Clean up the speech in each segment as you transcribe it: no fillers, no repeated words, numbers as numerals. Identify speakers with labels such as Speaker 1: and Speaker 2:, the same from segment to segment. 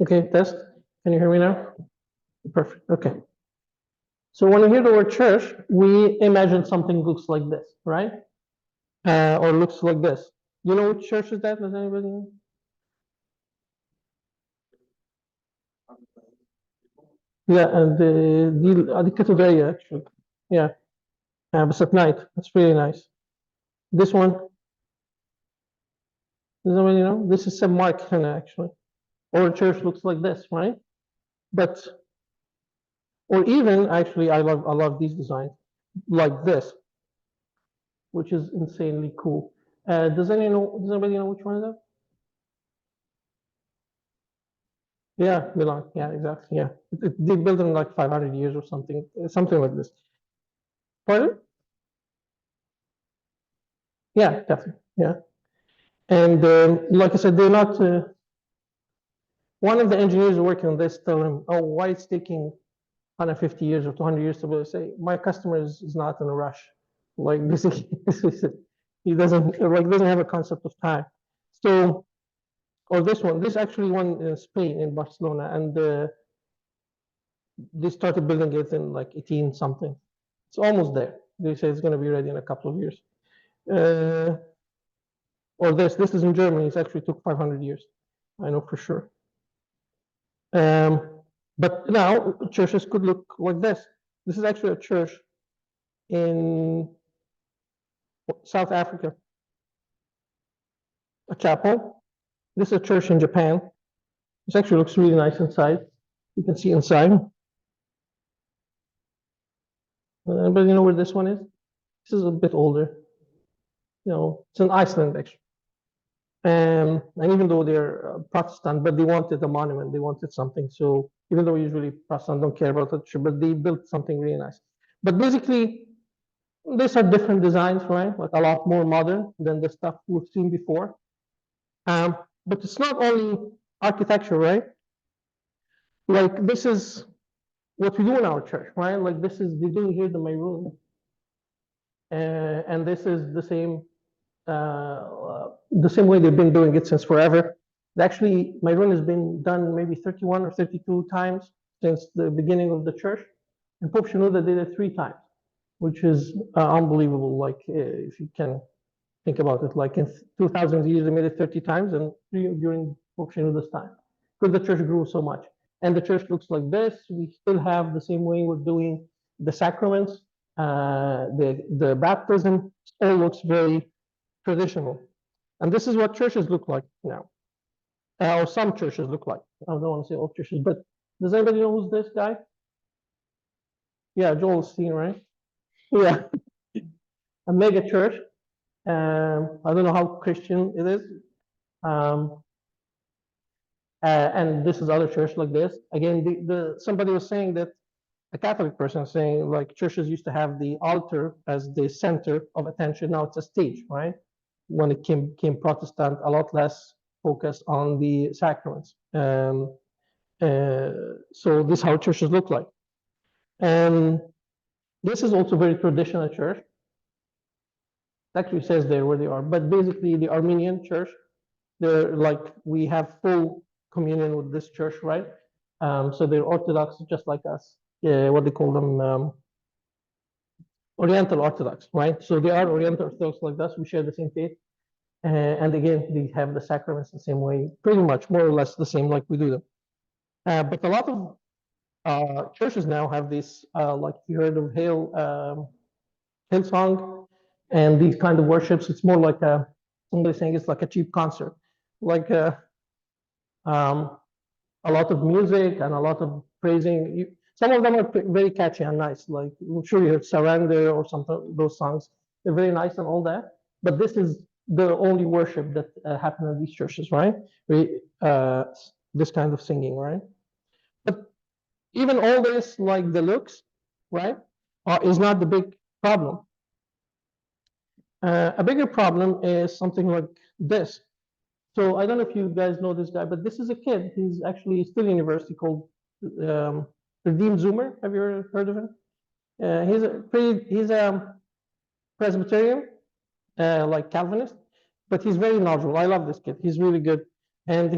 Speaker 1: Okay, test. Can you hear me now? Perfect. Okay. So when we hear the word church, we imagine something looks like this, right? Or looks like this. You know which church is that? Does anybody know? Yeah, and the Cathedral, actually. Yeah, but at night. It's really nice. This one, does anybody know? This is St. Mark, actually. Or a church looks like this, right? But or even actually, I love these designs like this, which is insanely cool. Does anybody know which one is that? Yeah, Milan. Yeah, exactly. Yeah, they built in like 500 years or something like this. Pardon? Yeah, definitely. Yeah, and like I said, they're not. One of the engineers working on this told him, "Oh, why it's taking 150 years or 200 years to build?" Say, my customer is not in a rush. Like this, he doesn't have a concept of time. So, or this one, this actually one in Spain in Barcelona, and they started building it in like 18 something. It's almost there. They say it's going to be ready in a couple of years. Uh, or this is in Germany. It actually took 500 years. I know for sure. But now churches could look like this. This is actually a church in South Africa, a chapel. This is a church in Japan. This actually looks really nice inside. You can see inside. Anybody know where this one is? This is a bit older. It's in Iceland actually. And even though they're Protestant, but they wanted a monument, they wanted something. So even though usually Protestant don't care about it, but they built something really nice. But basically, these are different designs, right? Like a lot more modern than the stuff we've seen before. But it's not only architecture, right? Like this is what we do in our church, right? Like this is they do here in my room, and this is the same way they've been doing it since forever. Actually, my room has been done maybe 31 or 32 times since the beginning of the church, and Pope Shenouda did it 3 times, which is unbelievable. Like if you can think about it, like in 2,000 years, they made it 30 times, and during Pope Shenouda's time, because the church grew so much. And the church looks like this. We still have the same way we're doing the sacraments, the baptism. All looks very traditional. And this is what churches look like now, or some churches look like. I don't want to say all churches, but does anybody know who's this guy? Yeah, Joel Osteen, right? Yeah, a mega church. I don't know how Christian it is. Um, and this is other church like this. Again, somebody was saying that a Catholic person saying like churches used to have the altar as the center of attention. Now it's a stage, right? When it came Protestant, a lot less focus on the sacraments. So this is how churches look like. And this is also very traditional church. It actually says there where they are, but basically the Armenian church, they're like we have full communion with this church, right? So they're Orthodox just like us. What they call them, Oriental Orthodox, right? So they are Oriental Orthodox like us. We share the same faith. And again, they have the sacraments the same way, pretty much, more or less the same like we do them. But a lot of churches now have this, like you heard of Hillsong, and these kind of worships. It's more like somebody saying it's like a cheap concert, like um, a lot of music and a lot of praising. Some of them are very catchy and nice. Like I'm sure you heard "Surrender" or something. Those songs, they're very nice and all that. But this is the only worship that happen in these churches, right? This kind of singing, right? But even all this, like the looks, right, is not the big problem. A bigger problem is something like this. So I don't know if you guys know this guy, but this is a kid. He's actually still in university called Redeem Zoomer. Have you heard of him? He's a Presbyterian, like Calvinist, but he's very knowledgeable. I love this kid. He's really good, and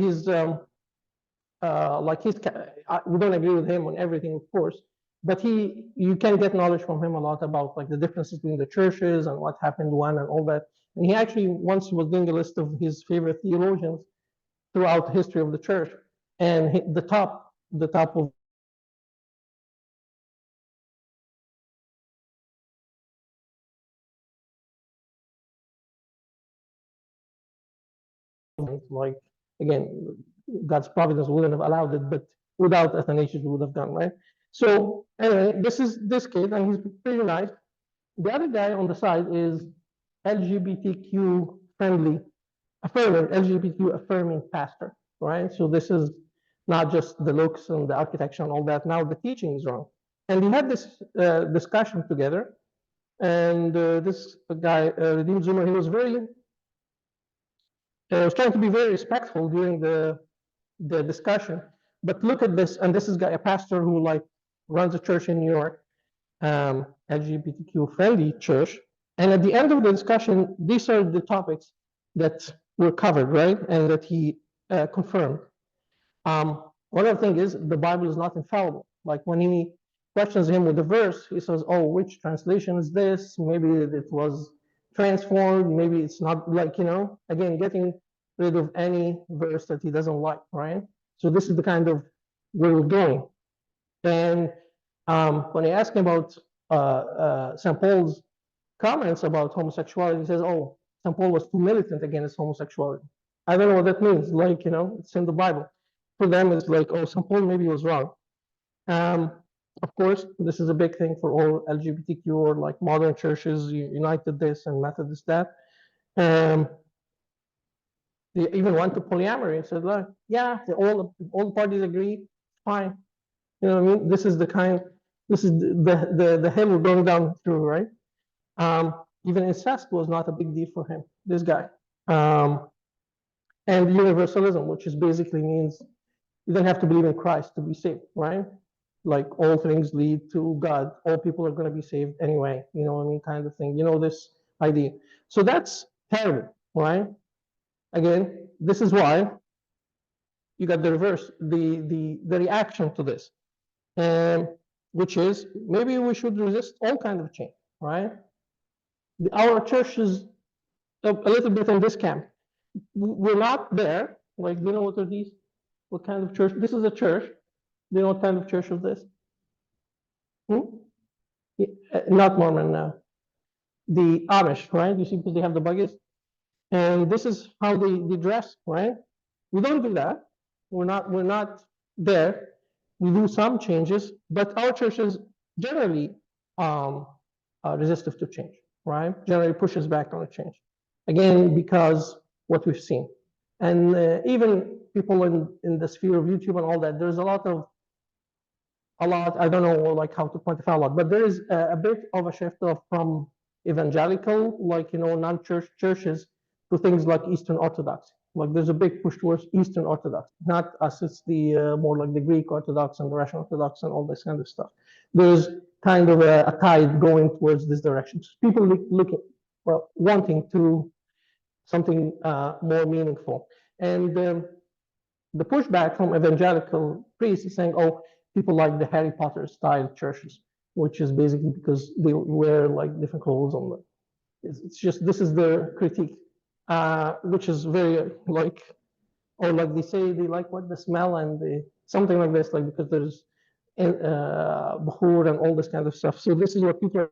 Speaker 1: like we don't agree with him on everything, of course, but you can get knowledge from him a lot about like the differences between the churches and what happened when and all that. And he actually once was doing a list of his favorite theologians throughout the history of the church, and the top of like, again, God's providence wouldn't have allowed it, but without Athanasius we would have done, right? So anyway, this is this kid, and he's pretty nice. The other guy on the side is LGBTQ friendly, affirming, LGBTQ affirming pastor, right? So this is not just the looks and the architecture and all that. Now the teaching is wrong. And we had this discussion together, and this guy, Redeemed Zoomer, he was trying to be very respectful during the discussion. But look at this, and this is a pastor who like runs a church in New York, LGBTQ friendly church. And at the end of the discussion, these are the topics that were covered, right? And that he confirmed. One of the things is the Bible is not infallible. Like when he questions him with a verse, he says, "Oh, which translation is this? Maybe it was transformed. Maybe it's not." Like, again, getting rid of any verse that he doesn't like, right? So this is the kind of where we're going. And when I ask him about St. Paul's comments about homosexuality, he says, "Oh, St. Paul was too militant against homosexuality." I don't know what that means. Like, it's in the Bible. For them, it's like, oh, St. Paul maybe was wrong. Of course, this is a big thing for all LGBTQ or like modern churches, United this and Methodist that. They even went to polyamory and said, like, yeah, all parties agree, fine. You know what I mean? This is the hill we're going down through, right? Even incest was not a big deal for him, this guy. And universalism, which is basically means you don't have to believe in Christ to be saved, right? Like all things lead to God. All people are going to be saved anyway. You know what I mean? Kind of thing. This idea. So that's terrible, right? Again, this is why you got the reverse, the reaction to this, which is maybe we should resist all kind of change, right? Our church is a little bit in this camp. We're not there. Like, do you know what are these? What kind of church? This is a church. Do you know what kind of church is this? Not Mormon now. The Amish, right? You see, because they have the buggies. And this is how they dress, right? We don't do that. We're not there. We do some changes, but our church is generally resistive to change, right? Generally pushes back on a change. Again, because what we've seen. And even people in the sphere of YouTube and all that, there's a lot, I don't know like how to quantify a lot, but there is a bit of a shift from evangelical, like, non-church churches to things like Eastern Orthodox. Like there's a big push towards Eastern Orthodox, not us, it's the more like the Greek Orthodox and the Russian Orthodox and all this kind of stuff. There's kind of a tide going towards this direction. People looking, well, wanting to something more meaningful. And the pushback from evangelical priests is saying, oh, people like the Harry Potter style churches, which is basically because they wear like different clothes on them. It's just, this is the critique, which is very like, or like they say they like what the smell and something like this, like because there's Bahur and all this kind of stuff. So this is what people are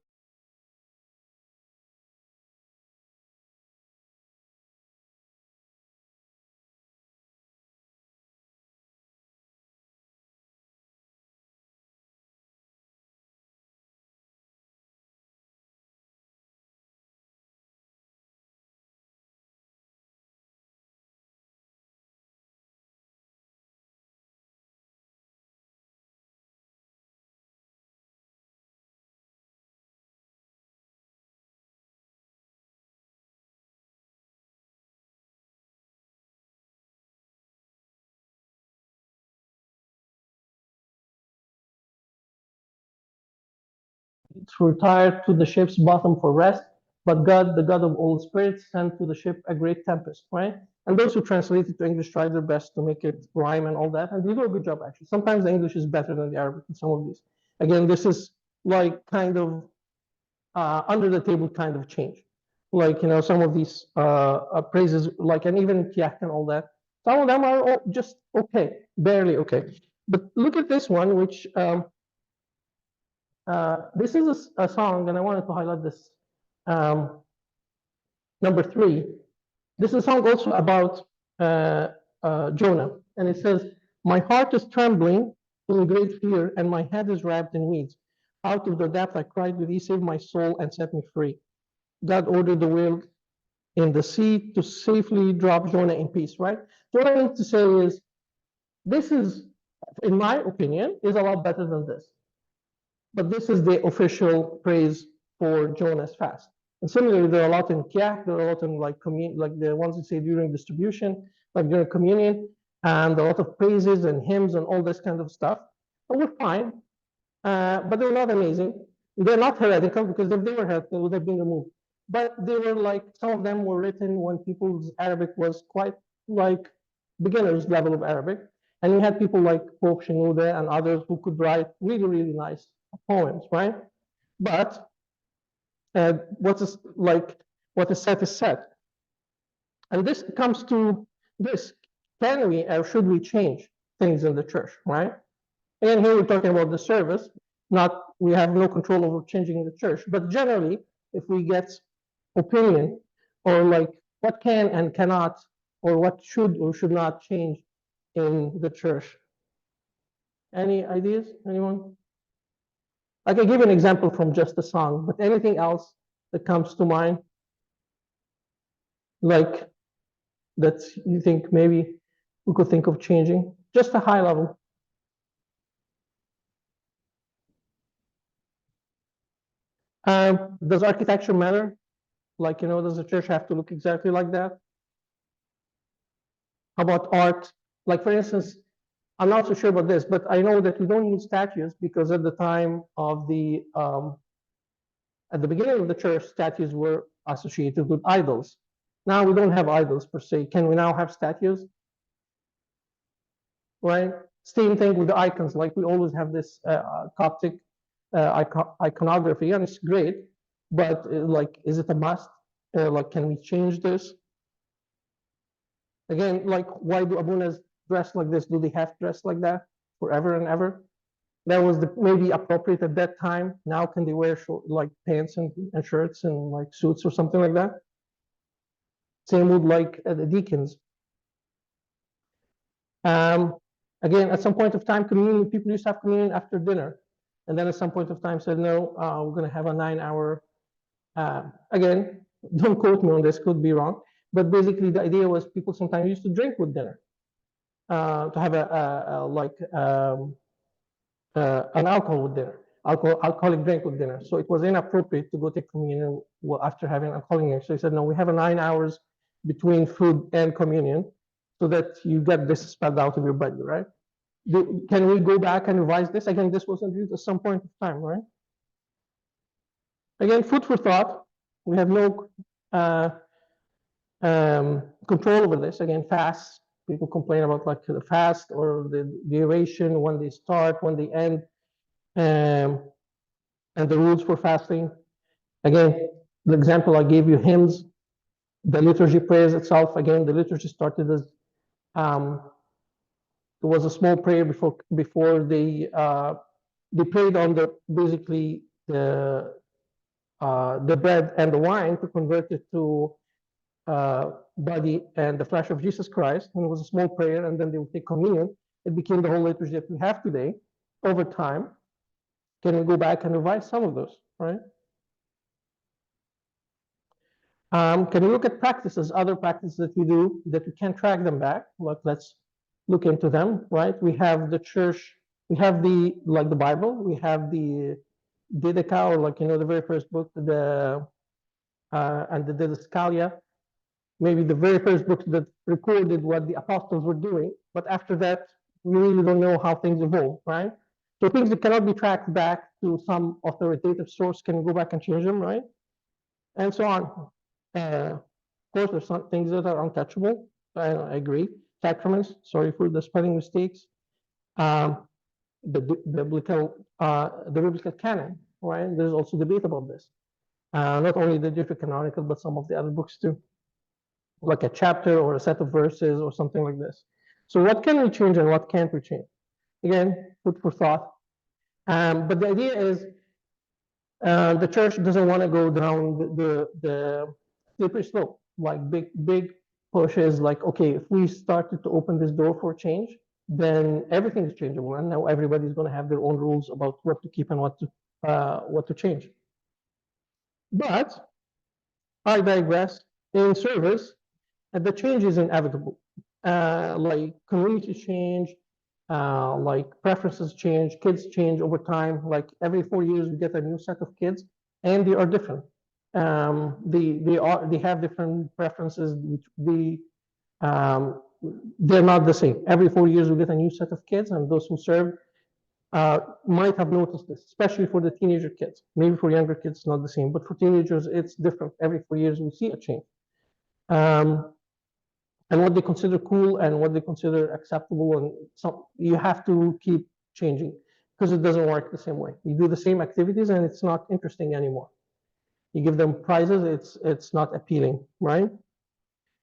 Speaker 1: retired to the ship's bottom for rest, but God, the God of all spirits, sent to the ship a great tempest, right? And those who translate it to English try their best to make it rhyme and all that, and they do a good job actually. Sometimes the English is better than the Arabic in some of these. Again, this is like kind of under the table kind of change. Like, some of these praises, like, and even Kiyak and all that, some of them are all just okay, barely okay. But look at this one, which this is a song, and I wanted to highlight this. Number 3. This is a song also about Jonah, and it says, "My heart is trembling in great fear, and my head is wrapped in weeds. Out of the depth I cried with thee, save my soul and set me free. God ordered the whale in the sea to safely drop Jonah in peace," right? So what I mean to say is, this is, in my opinion, is a lot better than this. But this is the official praise for Jonah's fast. And similarly, there are a lot in Kiyak, there are a lot in like the ones that say during distribution, like during communion, and a lot of praises and hymns and all this kind of stuff. And we're fine, but they're not amazing. They're not heretical, because if they were heretical, they would have been removed. But they were like, some of them were written when people's Arabic was quite like beginner's level of Arabic. And you had people like Pope Shenouda and others who could write really, really nice poems, right? But what is set is set. And this comes to this: can we or should we change things in the church, right? And here we're talking about the service, not we have no control over changing the church. But generally, if we get opinion or like what can and cannot, or what should or should not change in the church. Any ideas, anyone? I can give an example from just the song, but anything else that comes to mind, like that you think maybe we could think of changing, just a high level. Does architecture matter? Like, does the church have to look exactly like that? How about art? Like, for instance, I'm not so sure about this, but I know that we don't use statues because at the time of at the beginning of the church, statues were associated with idols. Now we don't have idols per se. Can we now have statues? Right? Same thing with the icons. Like, we always have this Coptic iconography, and it's great. But like, is it a must? Like, can we change this? Again, like, why do Abunas dress like this? Do they have to dress like that forever and ever? That was maybe appropriate at that time. Now can they wear like pants and shirts and like suits or something like that? Same with like the deacons. Again, at some point of time, communion, people used to have communion after dinner. And then at some point of time said, no, we're going to have a 9-hour, again, don't quote me on this, could be wrong. But basically the idea was people sometimes used to drink with dinner, to have an alcohol with dinner, alcoholic drink with dinner. So it was inappropriate to go take communion after having alcoholic drink. So he said, no, we have a 9 hours between food and communion, so that you get this spelled out of your body, right? Can we go back and revise this? Again, this was introduced at some point of time, right? Again, food for thought. We have no control over this. Again, fasts. People complain about like the fast or the duration, when they start, when they end, and the rules for fasting. Again, the example I gave you, hymns, the liturgy prayers itself. Again, the liturgy started as there was a small prayer before they prayed on basically the bread and the wine to convert it to body and the flesh of Jesus Christ. And it was a small prayer, and then they would take communion. It became the whole liturgy that we have today. Over time, can we go back and revise some of those, right? Can we look at practices, other practices that we do that we can track them back? Like, let's look into them, right? We have the church, we have the Bible, we have the Didache, or the very first book, and the Didascalia, maybe the very first book that recorded what the apostles were doing. But after that, we really don't know how things evolve, right? So things that cannot be tracked back to some authoritative source, can we go back and change them, right? And so on. Of course, there's some things that are untouchable. I agree. Sacraments, sorry for the spelling mistakes. The biblical canon, right? There's also debate about this. Not only the Deuterocanonical, but some of the other books too, like a chapter or a set of verses or something like this. So what can we change and what can't we change? Again, food for thought. But the idea is the church doesn't want to go down the slippery slope, like big pushes, like, okay, if we started to open this door for change, then everything is changeable, and now everybody's going to have their own rules about what to keep and what to change. But I digress. In service, the change is inevitable. Like community change, like preferences change, kids change over time. Like every 4 years, we get a new set of kids, and they are different. They have different preferences. Um, they're not the same. Every 4 years, we get a new set of kids, and those who serve might have noticed this, especially for the teenager kids. Maybe for younger kids, it's not the same, but for teenagers, it's different. Every 4 years, we see a change. And what they consider cool and what they consider acceptable, and so you have to keep changing because it doesn't work the same way. You do the same activities and it's not interesting anymore. You give them prizes, it's not appealing, right?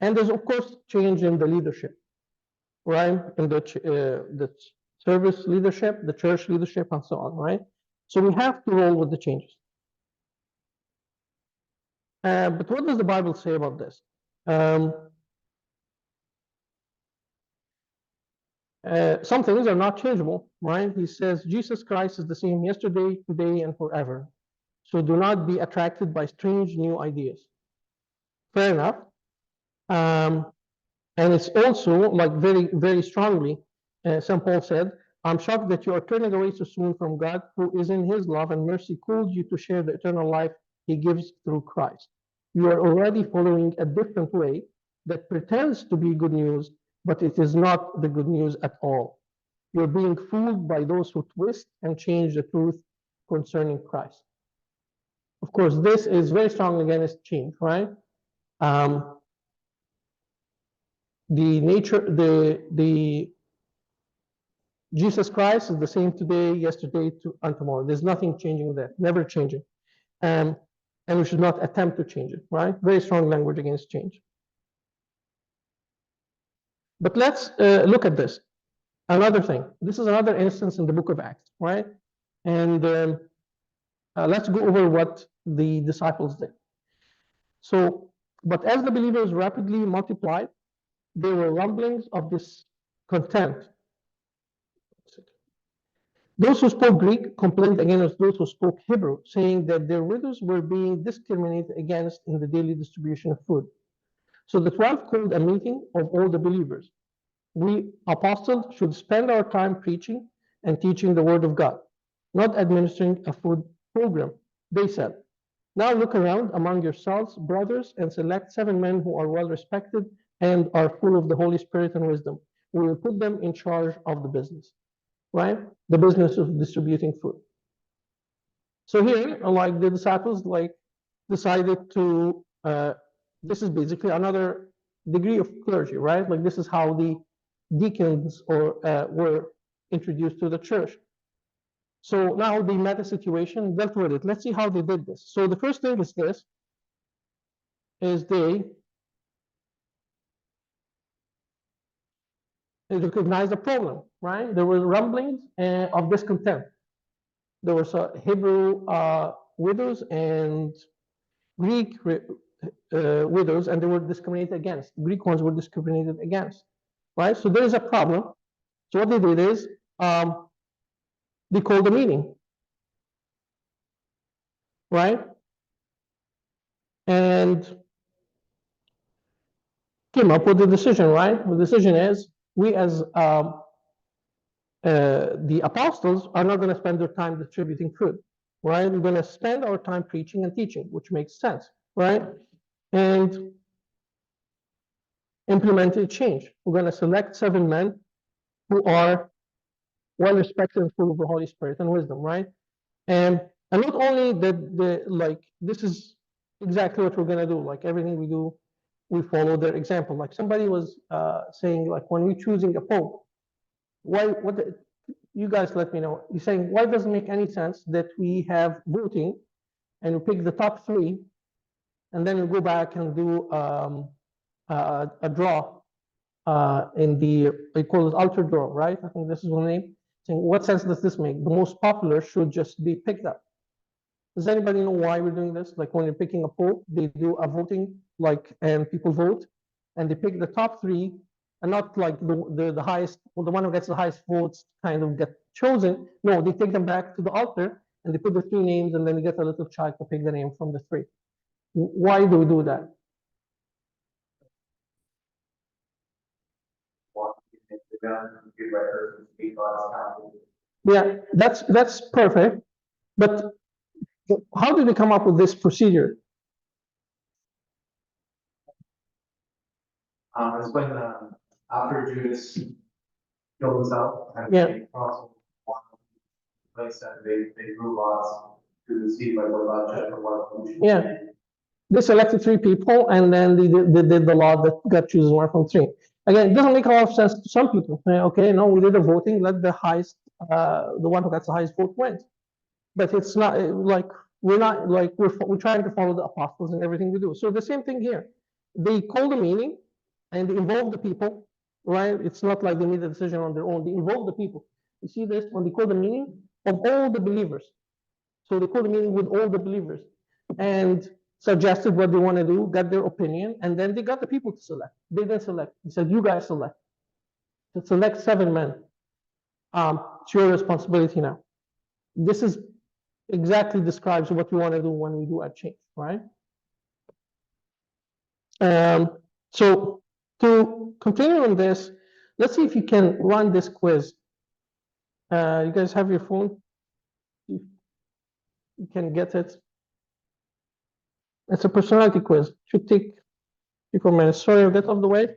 Speaker 1: And there's of course change in the leadership, right? In the service leadership, the church leadership, and so on, right? So we have to roll with the changes. But what does the Bible say about this? Some things are not changeable, right? He says Jesus Christ is the same yesterday, today, and forever. So do not be attracted by strange new ideas. Fair enough. And it's also like very, very strongly, St. Paul said, I'm shocked that you are turning away so soon from God, who is in his love and mercy called you to share the eternal life he gives through Christ. You are already following a different way that pretends to be good news, but it is not the good news at all. You're being fooled by those who twist and change the truth concerning Christ. Of course, this is very strong against change, right? The nature, the Jesus Christ is the same today, yesterday, and tomorrow. There's nothing changing there, never changing. And we should not attempt to change it, right? Very strong language against change. But let's look at this. Another thing. This is another instance in the book of Acts, right? And let's go over what the disciples did. So, but as the believers rapidly multiplied, there were rumblings of discontent. Those who spoke Greek complained against those who spoke Hebrew, saying that their widows were being discriminated against in the daily distribution of food. So the 12 called a meeting of all the believers. We apostles should spend our time preaching and teaching the word of God, not administering a food program. They said, now look around among yourselves, brothers, and select 7 men who are well respected and are full of the Holy Spirit and wisdom. We will put them in charge of the business, right? The business of distributing food. So here, like the disciples, like decided to, this is basically another degree of clergy, right? Like this is how the deacons were introduced to the church. So now they met a situation, dealt with it. Let's see how they did this. So the first thing is this, is they recognized the problem, right? There were rumblings of discontent. There were Hebrew widows and Greek widows, and they were discriminated against. Greek ones were discriminated against, right? So there is a problem. So what they did is they called a meeting, right? And came up with a decision, right? The decision is we as the apostles are not going to spend their time distributing food, right? We're going to spend our time preaching and teaching, which makes sense, right? And implemented change. We're going to select 7 men who are well respected and full of the Holy Spirit and wisdom, right? And not only that, like this is exactly what we're going to do. Like everything we do we follow their example. Like somebody was saying, like when we're choosing a pope, you guys let me know. You're saying, why doesn't it make any sense that we have voting and we pick the top three, and then we go back and do a draw in they call it ultra draw, right? I think this is the name. Saying, what sense does this make? The most popular should just be picked up. Does anybody know why we're doing this? Like when you're picking a pope, they do a voting, and people vote, and they pick the top three, and not like the highest, or the one who gets the highest votes kind of get chosen. No, they take them back to the altar, and they put the three names, and then you get a little child to pick the name from the three. Why do we do that? Yeah, that's perfect. But how did they come up with this procedure?
Speaker 2: It's when after Judas killed himself, and
Speaker 1: Yeah.
Speaker 2: they crossed one place, and they drew lots to see like what about Jeff or what.
Speaker 1: Yeah. They selected three people, and then they did the law that got chosen one from three. Again, it doesn't make a lot of sense to some people. Okay, no, we did the voting, let the highest, the one who gets the highest vote wins. But it's not like we're not like we're trying to follow the apostles in everything we do. So the same thing here. They call the meeting and they involve the people, right? It's not like they made the decision on their own. They involve the people. You see this when they call the meeting of all the believers. So they call the meeting with all the believers and suggested what they want to do, got their opinion, and then they got the people to select. They didn't select. They said, you guys select. To select 7 men. It's your responsibility now. This is exactly describes what we want to do when we do a change, right? So to continue on this, let's see if you can run this quiz. You guys have your phone? You can get it. It's a personality quiz. Should take 3-4 minutes. Sorry, I'll get off the way.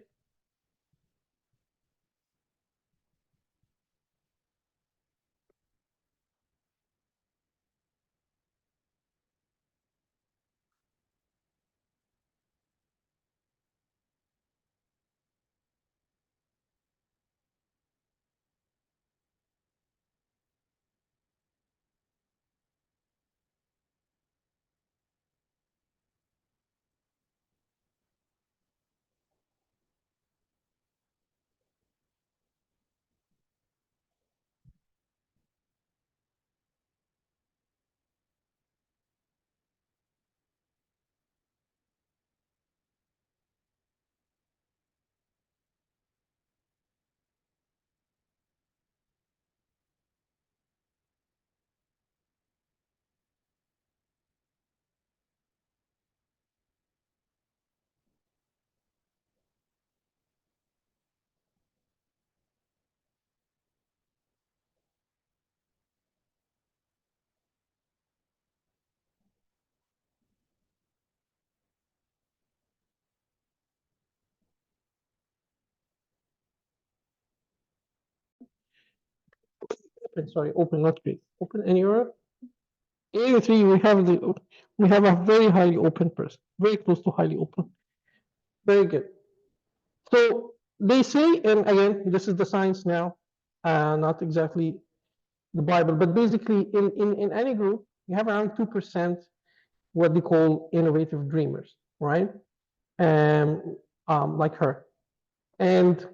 Speaker 1: Sorry, open, not create. Open in Europe. A3, we have a very highly open person, very close to highly open. Very good. So they say, and again, this is the science now, not exactly the Bible, but basically in any group, you have around 2% what they call innovative dreamers, right? Like her. And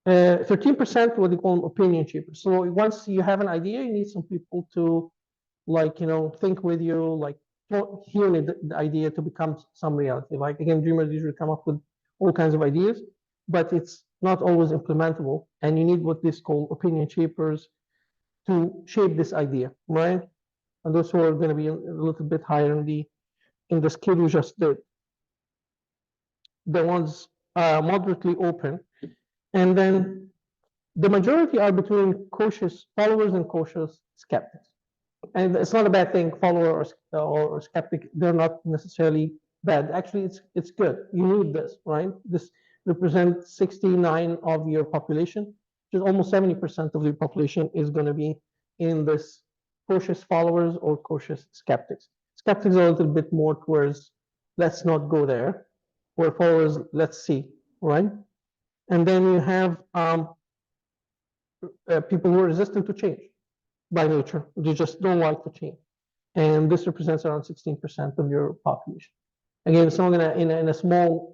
Speaker 1: 13% what they call opinion shapers. So once you have an idea, you need some people to think with you, like hear the idea to become some reality. Like again, dreamers usually come up with all kinds of ideas, but it's not always implementable. And you need what this called opinion shapers to shape this idea, right? And those who are going to be a little bit higher in the scale you just did. The ones moderately open, and then the majority are between cautious followers and cautious skeptics. And it's not a bad thing, follower or skeptic, they're not necessarily bad. Actually, it's good. You need this, right? This represents 69 of your population, which is almost 70% of your population is going to be in this cautious followers or cautious skeptics. Skeptics are a little bit more towards let's not go there, or if always, let's see, right? And then you have people who are resistant to change by nature. They just don't like to change. And this represents around 16% of your population. Again, it's not gonna, in a small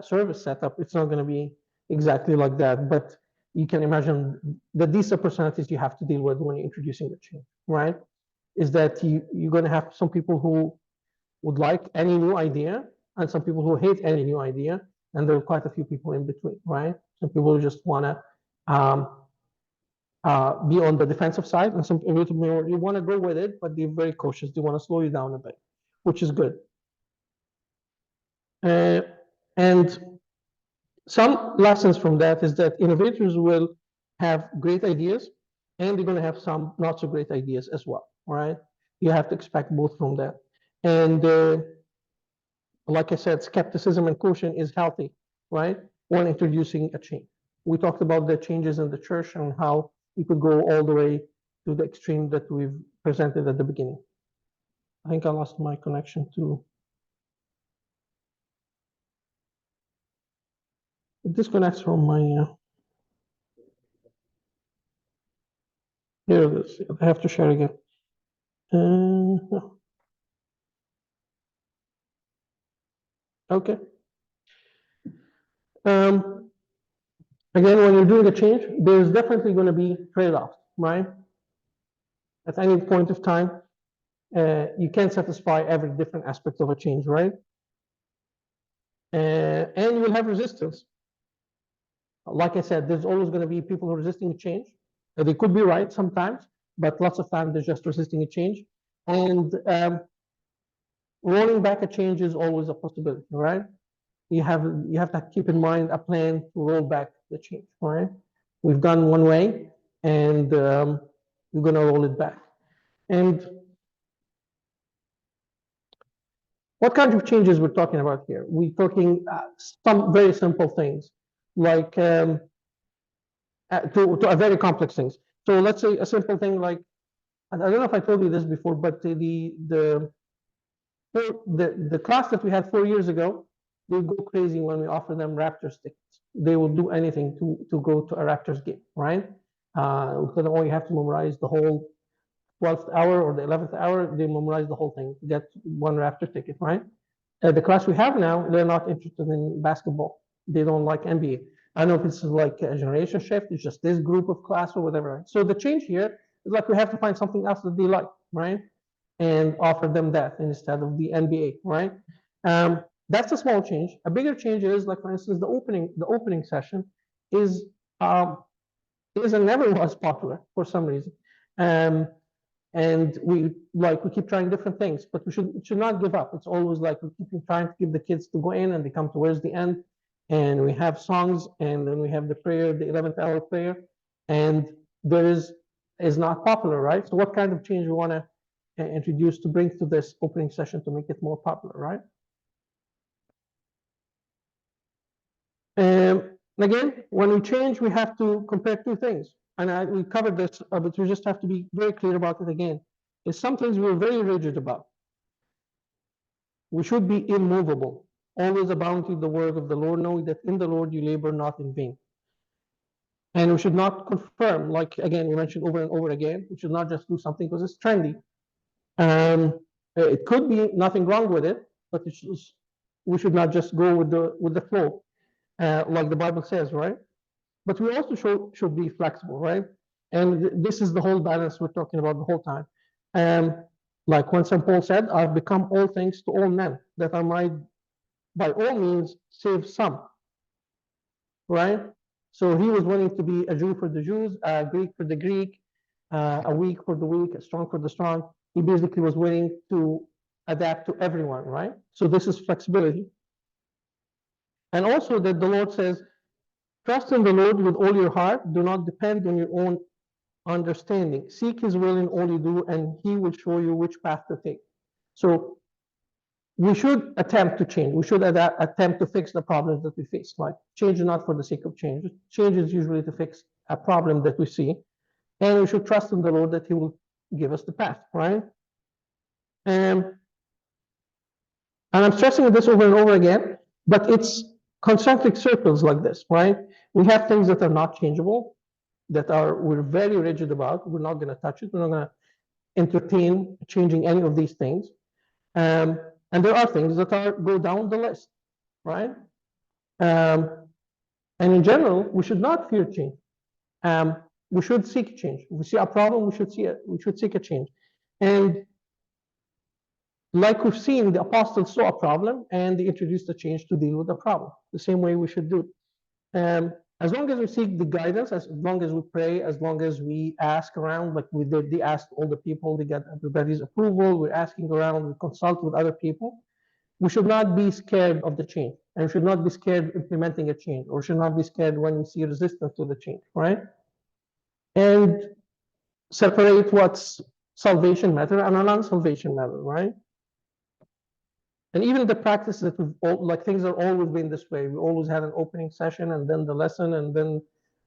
Speaker 1: service setup, it's not gonna be exactly like that, but you can imagine that these are personalities you have to deal with when you're introducing the change, right? Is that you're gonna have some people who would like any new idea, and some people who hate any new idea, and there are quite a few people in between, right? Some people who just wanna be on the defensive side, and some people you wanna go with it, but they're very cautious. They wanna slow you down a bit, which is good. And some lessons from that is that innovators will have great ideas, and they're going to have some not so great ideas as well. All right, you have to expect both from that. And like I said, skepticism and caution is healthy, right? When introducing a change, we talked about the changes in the church and how you could go all the way to the extreme that we've presented at the beginning. I think I lost my connection to. It disconnects from my. Here it is. I have to share again. Okay. Again, when you're doing a change, there's definitely going to be trade-offs, right? At any point of time, you can't satisfy every different aspect of a change, right? And you will have resistance. Like I said, there's always going to be people who are resisting a change. They could be right sometimes, but lots of times they're just resisting a change. And rolling back a change is always a possibility, right? You have to keep in mind a plan to roll back the change, right? We've gone one way, and we're going to roll it back. And what kind of changes we're talking about here? We're talking some very simple things, like to a very complex things. So let's say a simple thing like, I don't know if I told you this before, but the class that we had 4 years ago, they go crazy when we offer them Raptors tickets. They will do anything to go to a Raptors game, right? Because all you have to memorize the whole 12th hour or the 11th hour, they memorize the whole thing, get one Raptor ticket, right? The class we have now, they're not interested in basketball. They don't like NBA. I don't know if it's like a generation shift, it's just this group of class or whatever. So the change here is like we have to find something else that they like, right? And offer them that instead of the NBA, right? That's a small change. A bigger change is, like, for instance, the opening session is and never was popular for some reason. And we keep trying different things, but we should not give up. It's always like we keep trying to give the kids to go in, and they come towards the end, and we have songs, and then we have the prayer, the 11th hour prayer, and there is not popular, right? So what kind of change we want to introduce to bring to this opening session to make it more popular, right? Again, when we change, we have to compare two things. And we covered this, but we just have to be very clear about it again. Is some things we're very rigid about. We should be immovable, always abounding the word of the Lord, knowing that in the Lord you labor not in vain. And we should not confirm, like again, we mentioned over and over again, we should not just do something because it's trendy. It could be nothing wrong with it, but we should not just go with the flow, like the Bible says, right? But we also should be flexible, right? And this is the whole balance we're talking about the whole time. Like when St. Paul said, I've become all things to all men, that I might by all means save some, right? So he was willing to be a Jew for the Jews, a Greek for the Greek, a weak for the weak, a strong for the strong. He basically was willing to adapt to everyone, right? So this is flexibility. And also that the Lord says, trust in the Lord with all your heart. Do not depend on your own understanding. Seek his will in all you do, and he will show you which path to take. So we should attempt to change. We should attempt to fix the problems that we face. Like, change is not for the sake of change. Change is usually to fix a problem that we see. And we should trust in the Lord that he will give us the path, right? And I'm stressing this over and over again, but it's concentric circles like this, right? We have things that are not changeable, we're very rigid about. We're not going to touch it. We're not going to entertain changing any of these things. And there are things that go down the list, right? And in general, we should not fear change. We should seek change. If we see a problem, we should seek a change. And like we've seen, the apostles saw a problem and they introduced a change to deal with the problem. The same way we should do. As long as we seek the guidance, as long as we pray, as long as we ask around, like we did, they asked all the people, they got everybody's approval, we're asking around, we consult with other people. We should not be scared of the change, and we should not be scared of implementing a change, or should not be scared when we see resistance to the change, right? And separate what's salvation matter and a non-salvation matter, right? And even the practice that like things are always been this way. We always had an opening session and then the lesson and then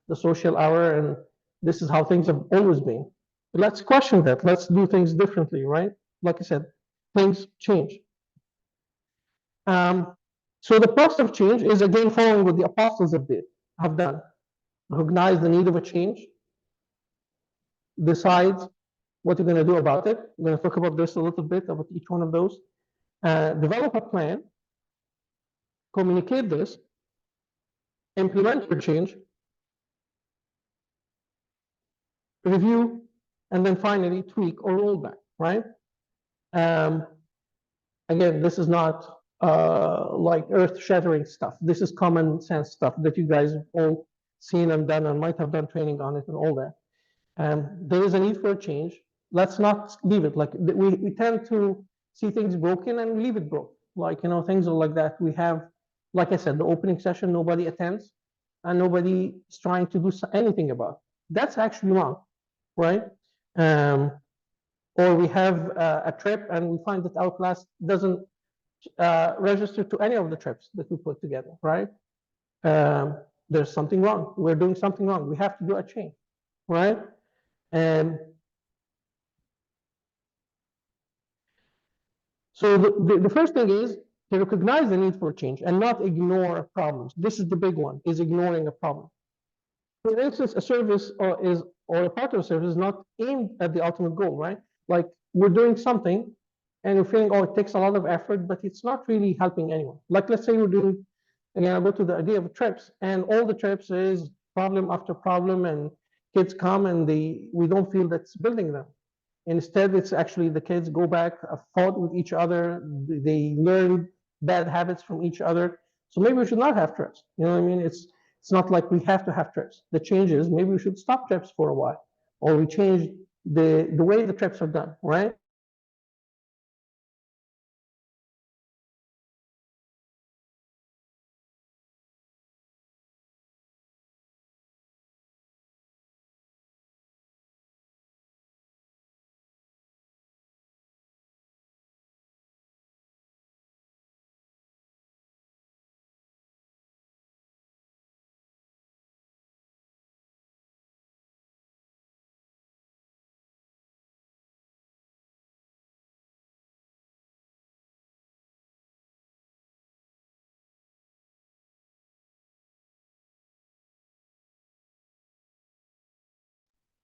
Speaker 1: the social hour, and this is how things have always been. But let's question that. Let's do things differently, right? Like I said, things change. So the process of change is again following what the apostles have done. Recognize the need of a change, decide what you're going to do about it. We're going to talk about this a little bit, about each one of those. Develop a plan, communicate this, implement your change, review, and then finally tweak or roll back, right? Again, this is not like earth-shattering stuff. This is common sense stuff that you guys have all seen and done and might have done training on it and all that. There is a need for a change. Let's not leave it. Like we tend to see things broken and leave it broke. Like, things are like that. We have, like I said, the opening session, nobody attends and nobody is trying to do anything about it. That's actually wrong, right? Or we have a trip and we find that our class doesn't register to any of the trips that we put together, right? There's something wrong. We're doing something wrong. We have to do a change, right? So the first thing is to recognize the need for change and not ignore problems. This is the big one, is ignoring a problem. For instance, a service or a part of a service is not aimed at the ultimate goal, right? Like we're doing something and we're feeling, it takes a lot of effort, but it's not really helping anyone. Like let's say we're doing, again, I go to the idea of trips, and all the trips is problem after problem, and kids come and we don't feel that's building them. Instead, it's actually the kids go back, fought with each other, they learn bad habits from each other. So maybe we should not have trips. You know what I mean? It's not like we have to have trips. The change is maybe we should stop trips for a while, or we change the way the trips are done, right?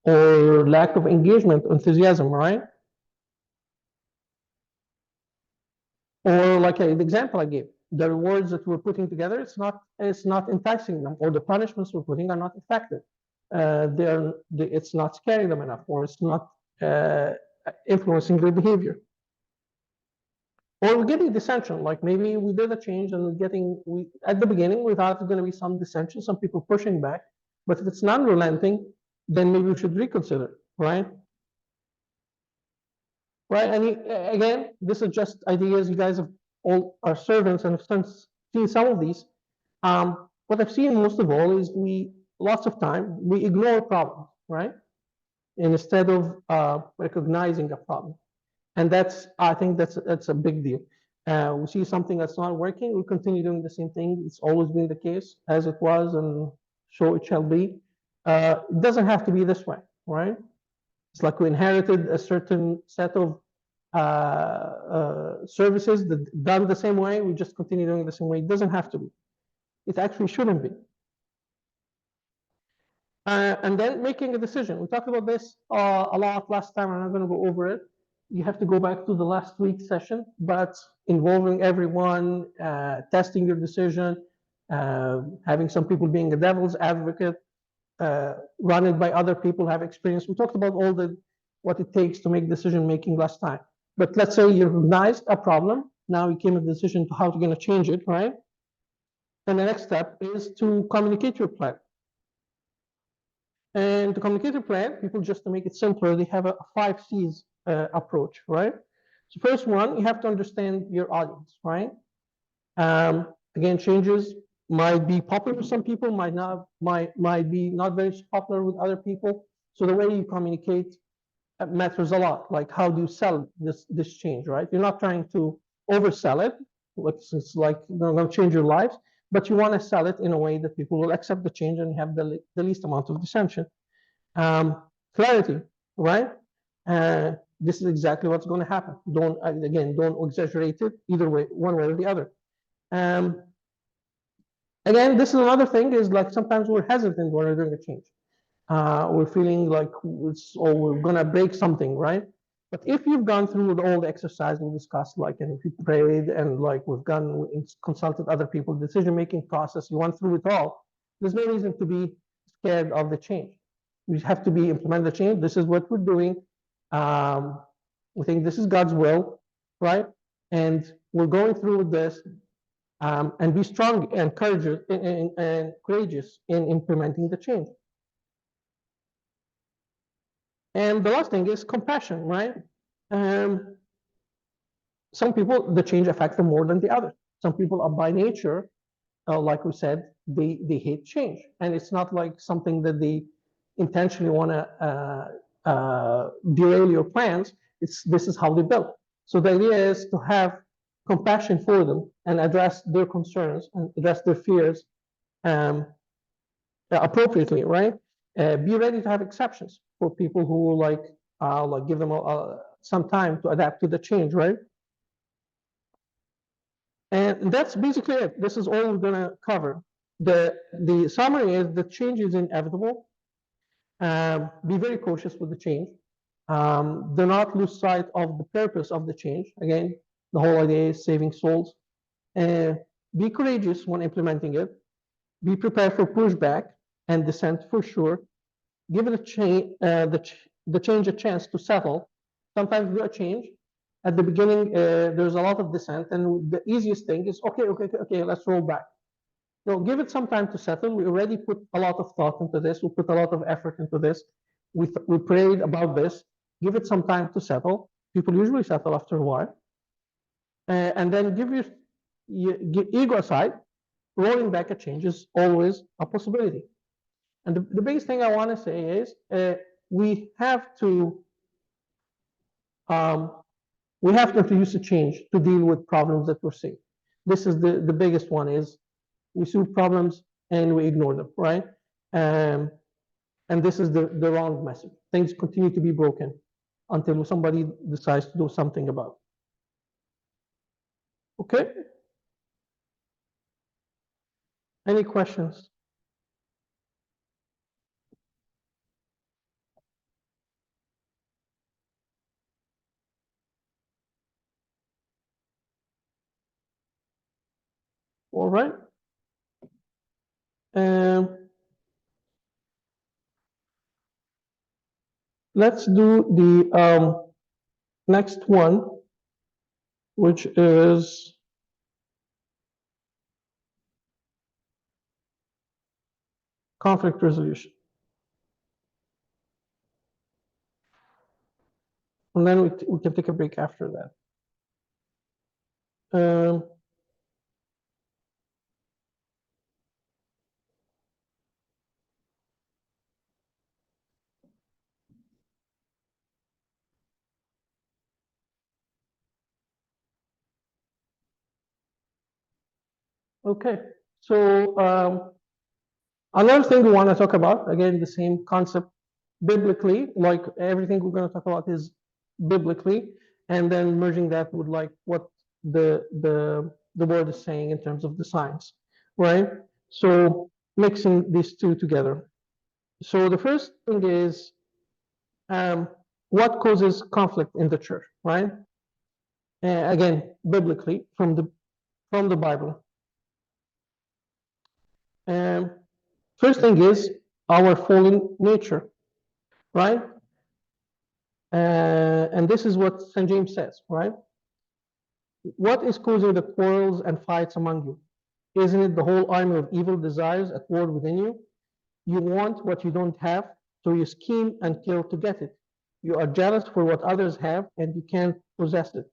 Speaker 1: Or lack of engagement, enthusiasm, right? Or like the example I gave, the rewards that we're putting together, it's not enticing them, or the punishments we're putting are not effective. It's not scaring them enough, or it's not influencing their behavior. Or we're getting dissension, like maybe we did a change and at the beginning we thought there's going to be some dissension, some people pushing back, but if it's non-relenting, then maybe we should reconsider, right? Right, and again, this is just ideas. You guys have all are servants and have seen some of these. What I've seen most of all is lots of time we ignore problems, right? Instead of recognizing a problem, and I think that's a big deal. We see something that's not working, we continue doing the same thing. It's always been the case, as it was, and so it shall be. It doesn't have to be this way, right? It's like we inherited a certain set of services that done the same way, we just continue doing it the same way. It doesn't have to be. It actually shouldn't be. And then making a decision. We talked about this a lot last time. I'm not going to go over it. You have to go back to the last week's session, but involving everyone, testing your decision, having some people being a devil's advocate, run it by other people who have experience. We talked about all what it takes to make decision making last time. But let's say you recognized a problem. Now you came to the decision to how you're going to change it, right? And the next step is to communicate your plan. And to communicate a plan, people, just to make it simpler, they have a 5 C's approach, right? So first one, you have to understand your audience, right? Again, changes might be popular with some people, might be not very popular with other people. So the way you communicate matters a lot. Like, how do you sell this change, right? You're not trying to oversell it. It's like they're going to change your lives, but you want to sell it in a way that people will accept the change and have the least amount of dissension. Clarity, right? This is exactly what's going to happen. Don't exaggerate it either way, one way or the other. Again, this is another thing, is like sometimes we're hesitant when we're doing a change. We're feeling like we're going to break something, right? But if you've gone through all the exercise we discussed, like, and if you prayed and like we've consulted other people, decision-making process, you went through it all, there's no reason to be scared of the change. We have to implement the change. This is what we're doing. We think this is God's will, right? And we're going through this, and be strong and courageous in implementing the change. And the last thing is compassion, right? Some people, the change affects them more than the others. Some people are by nature, like we said, they hate change. And it's not like something that they intentionally want to derail your plans. This is how they build. So the idea is to have compassion for them and address their concerns and address their fears appropriately, right? Be ready to have exceptions for people who like give them some time to adapt to the change, right? And that's basically it. This is all we're gonna cover. The summary is the change is inevitable. Be very cautious with the change. Do not lose sight of the purpose of the change. Again, the whole idea is saving souls. Be courageous when implementing it. Be prepared for pushback and dissent for sure. Give it the change a chance to settle. Sometimes do a change. At the beginning, there's a lot of dissent, and the easiest thing is, okay, let's roll back. So give it some time to settle. We already put a lot of thought into this. We put a lot of effort into this. We prayed about this. Give it some time to settle. People usually settle after a while. And then give your ego aside. Rolling back a change is always a possibility. And the biggest thing I want to say is we have to introduce a change to deal with problems that we're seeing. This is the biggest one, is we see problems and we ignore them, right? And this is the wrong message. Things continue to be broken until somebody decides to do something about it. Okay? Any questions? All right. Let's do the next one, which is conflict resolution. And then we can take a break after that. Okay, so another thing we want to talk about, again, the same concept biblically, like everything we're going to talk about is biblically, and then merging that with like what the word is saying in terms of the science, right? So mixing these two together. So the first thing is what causes conflict in the church, right? Again, biblically from the Bible. First thing is our fallen nature, right? And this is what St. James says, right? What is causing the quarrels and fights among you? Isn't it the whole army of evil desires at war within you? You want what you don't have, so you scheme and kill to get it. You are jealous for what others have, and you can't possess it.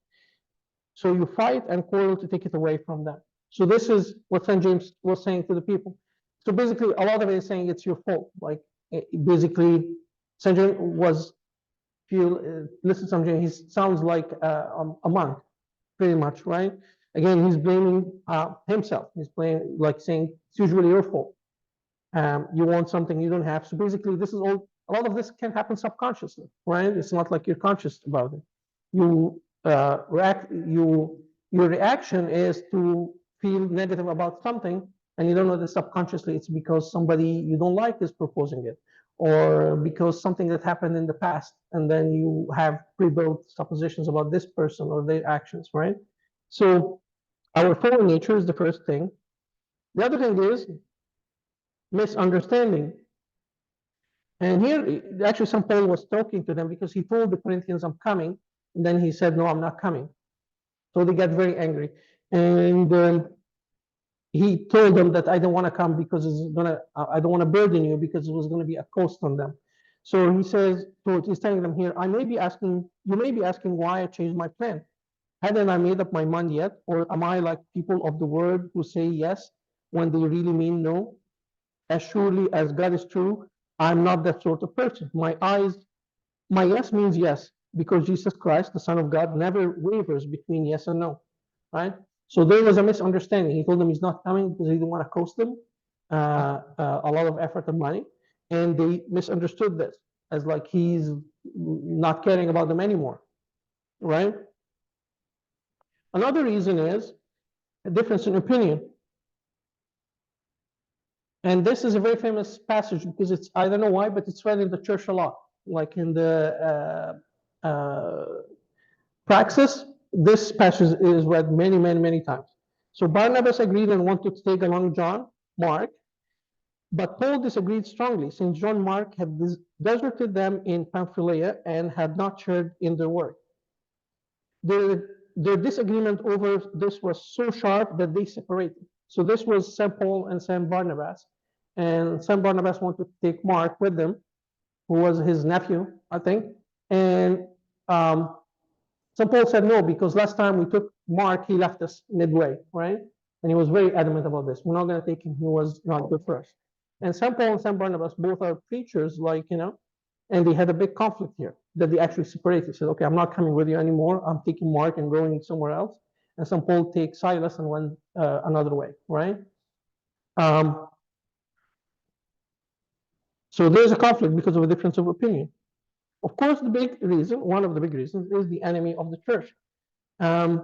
Speaker 1: So you fight and quarrel to take it away from them. So this is what St. James was saying to the people. So basically, a lot of it is saying it's your fault. Like basically, St. James was, if you listen to St. James, he sounds like a monk, pretty much, right? Again, he's blaming himself. He's blaming, like saying it's usually your fault. You want something you don't have. So basically, this is all. A lot of this can happen subconsciously, right? It's not like you're conscious about it. You react. Your reaction is to feel negative about something, and you don't know that subconsciously it's because somebody you don't like is proposing it, or because something that happened in the past, and then you have pre-built suppositions about this person or their actions, right? So our fallen nature is the first thing. The other thing is misunderstanding. And here, actually, St. Paul was talking to them because he told the Corinthians, I'm coming. And then he said, no, I'm not coming. So they got very angry. And he told them that I don't want to come because I don't want to burden you because it was going to be a cost on them. So he says, so he's telling them here, you may be asking why I changed my plan. Hadn't I made up my mind yet? Or am I like people of the word who say yes when they really mean no? As surely as God is true, I'm not that sort of person. My yes means yes, because Jesus Christ, the Son of God, never wavers between yes and no, right? So there was a misunderstanding. He told them he's not coming because he didn't want to cost them a lot of effort and money, and they misunderstood this as like he's not caring about them anymore, right? Another reason is a difference in opinion. And this is a very famous passage because it's, I don't know why, but it's read in the church a lot. Like in the Praxis, this passage is read many, many, many times. So Barnabas agreed and wanted to take along John, Mark, but Paul disagreed strongly since John Mark had deserted them in Pamphylia and had not shared in their work. Their disagreement over this was so sharp that they separated. So this was St. Paul and St. Barnabas. And St. Barnabas wanted to take Mark with them, who was his nephew, I think. And St. Paul said no, because last time we took Mark, he left us midway, right? And he was very adamant about this. We're not going to take him. He was not good for us. And St. Paul and St. Barnabas both are preachers, like, and they had a big conflict here that they actually separated. Said, okay, I'm not coming with you anymore. I'm taking Mark and going somewhere else. And St. Paul takes Silas and went another way, right? So there's a conflict because of a difference of opinion. Of course, one of the big reasons is the enemy of the church. And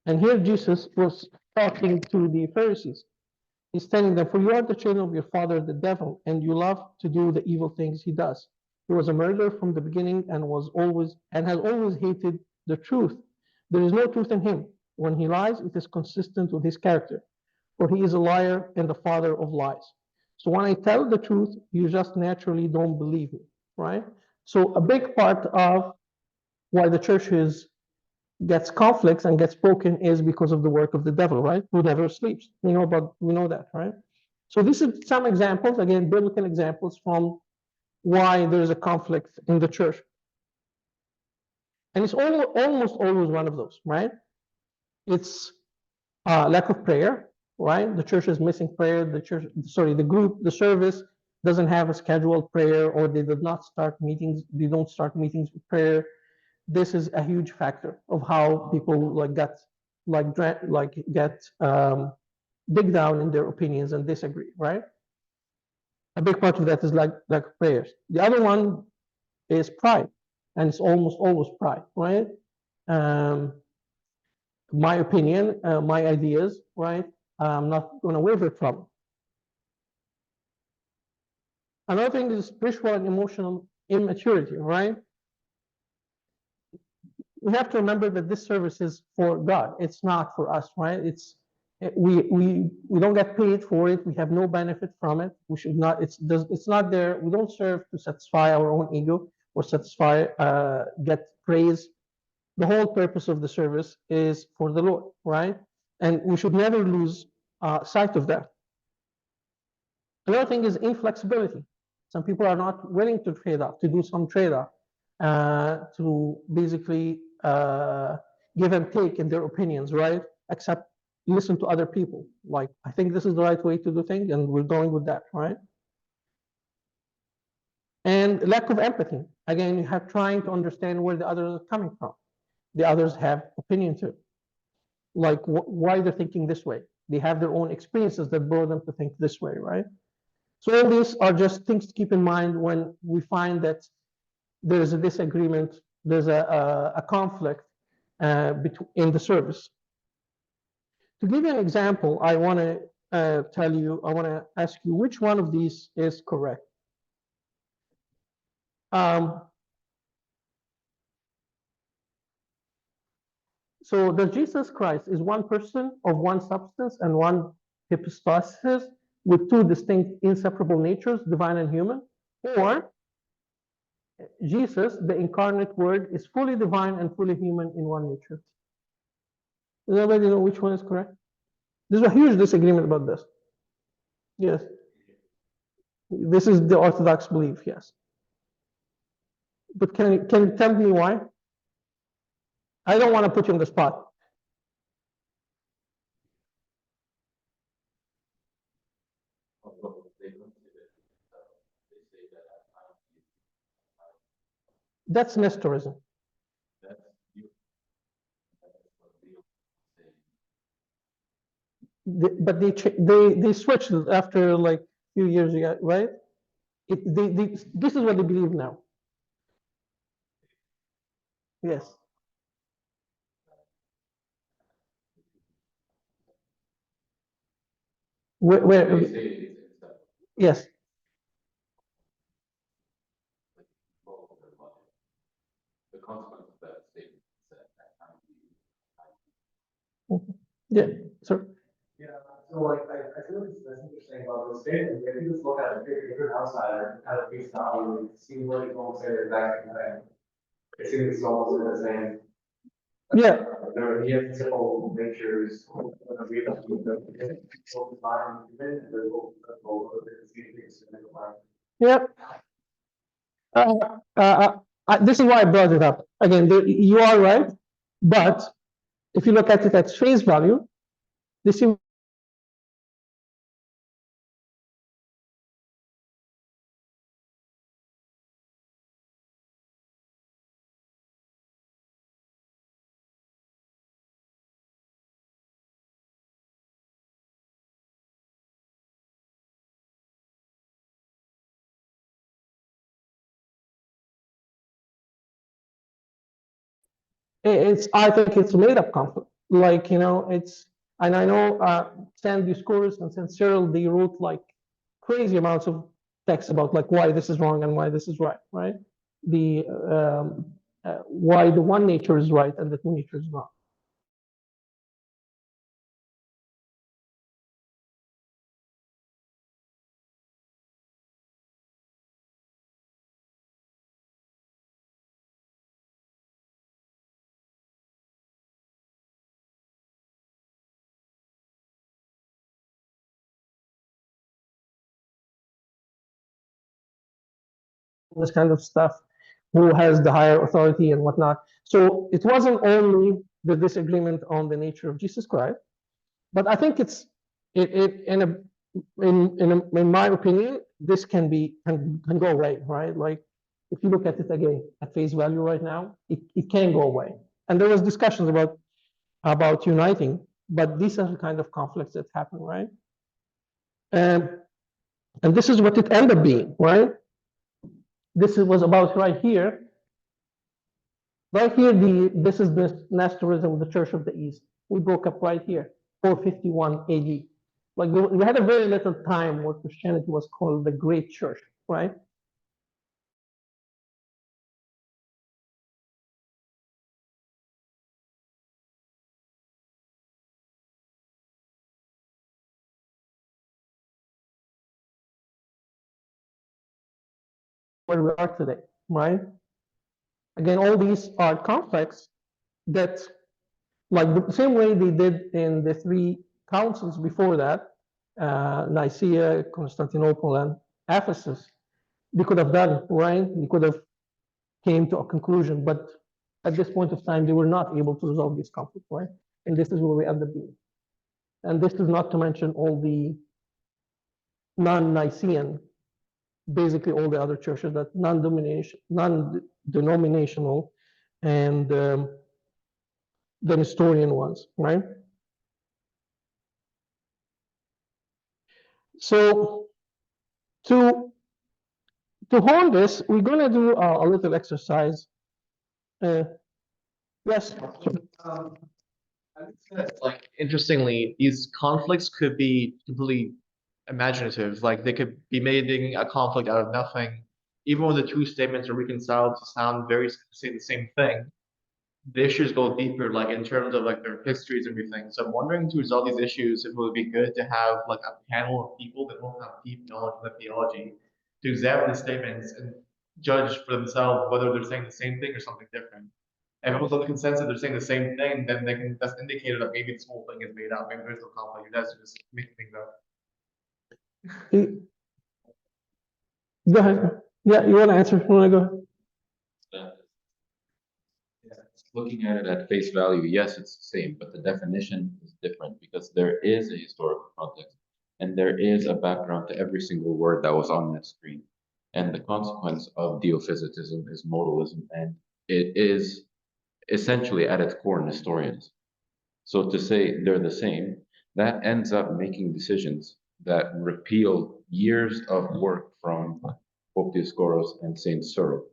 Speaker 1: here Jesus was talking to the Pharisees. He's telling them, for you are the children of your father, the devil, and you love to do the evil things he does. He was a murderer from the beginning and has always hated the truth. There is no truth in him. When he lies, it is consistent with his character, for he is a liar and the father of lies. So when I tell the truth, you just naturally don't believe me, right? So a big part of why the church gets conflicts and gets broken is because of the work of the devil, right? Who never sleeps. We know that, right? So this is some examples, again, biblical examples from why there's a conflict in the church. And it's almost always one of those, right? It's lack of prayer, right? The church is missing prayer. The service doesn't have a scheduled prayer, or they did not start meetings. They don't start meetings with prayer. This is a huge factor of how people dig down in their opinions and disagree, right? A big part of that is like prayers. The other one is pride, and it's almost always pride, right? my opinion, my ideas, right? I'm not going to waver from. Another thing is spiritual and emotional immaturity, right? We have to remember that this service is for God. It's not for us, right? We don't get paid for it. We have no benefit from it. We should not. It's not there. We don't serve to satisfy our own ego or satisfy get praise. The whole purpose of the service is for the Lord, right? And we should never lose sight of that. Another thing is inflexibility. Some people are not willing to trade off, to do some trade off, to basically give and take in their opinions, right? Except listen to other people. Like, I think this is the right way to do things, and we're going with that, right? And lack of empathy. Again, you have trying to understand where the others are coming from. The others have opinion too. Like why they're thinking this way. They have their own experiences that brought them to think this way, right? So all these are just things to keep in mind when we find that there's a disagreement, there's a conflict in the service. To give you an example, I want to I want to ask you which one of these is correct. So that Jesus Christ is one person of one substance and one hypostasis with two distinct inseparable natures, divine and human, or Jesus, the incarnate word, is fully divine and fully human in one nature. Does everybody know which one is correct? There's a huge disagreement about this. Yes. This is the Orthodox belief, yes. But can you tell me why? I don't want to put you on the spot. That's Nestorism. But they switched after like a few years ago, right? This is what they believe now. Yes. Where yes.
Speaker 3: The consequence of that statement is that
Speaker 1: Yeah, sir.
Speaker 2: Yeah, so like, I feel like that's interesting about this statement. If you just look at it, if you're an outsider, kind of face value, it seems like you don't say the exact same thing. It seems it's almost the same.
Speaker 1: Yeah.
Speaker 2: There are simple natures. We have
Speaker 1: Yep. This is why I brought it up. Again, you are right, but if you look at it at face value, this is I think it's made up conflict. Like, it's, and I know Saint Discourse and Saint Cyril, they wrote like crazy amounts of text about like why this is wrong and why this is right, right? The why the one nature is right and the two nature is wrong. This kind of stuff, who has the higher authority and whatnot. So it wasn't only the disagreement on the nature of Jesus Christ, but I think it's in my opinion, this can go away, right? Like if you look at it again at face value right now, it can go away. And there was discussions about uniting, but these are the kind of conflicts that happen, right? And this is what it ended up being, right? This was about right here. Right here, this is the Nestorism of the Church of the East. We broke up right here, 451 AD. Like we had a very little time where Christianity was called the Great Church, right? Where we are today, right? Again, all these are conflicts that, like the same way they did in the three councils before that, Nicaea, Constantinople, and Ephesus, they could have done, right? They could have came to a conclusion, but at this point of time, they were not able to resolve these conflicts, right? And this is where we end up being. And this is not to mention all the non-Nicene, basically all the other churches that non-denominational, and the Nestorian ones, right? So to hold this, we're going to do a little exercise. Yes.
Speaker 4: I think that, like, interestingly, these conflicts could be completely imaginative. Like, they could be making a conflict out of nothing. Even when the two statements are reconciled to sound very say the same thing, the issues go deeper, like in terms of like their histories and everything. So I'm wondering, to resolve these issues, if it would be good to have like a panel of people that don't have deep knowledge of the theology to examine the statements and judge for themselves whether they're saying the same thing or something different. And if the consensus they're saying the same thing, then they can that's indicated that maybe this whole thing is made up. Maybe there's no conflict. You guys are just making things up.
Speaker 1: Go ahead. Yeah, you want to answer? You want to go ahead?
Speaker 3: Looking at it at face value, yes, it's the same, but the definition is different because there is a historical context and there is a background to every single word that was on that screen. And the consequence of Diophysitism is modalism, and it is essentially at its core Nestorianism. So to say they're the same, that ends up making decisions that repeal years of work from Pope Dioscoros and Saint Cyril.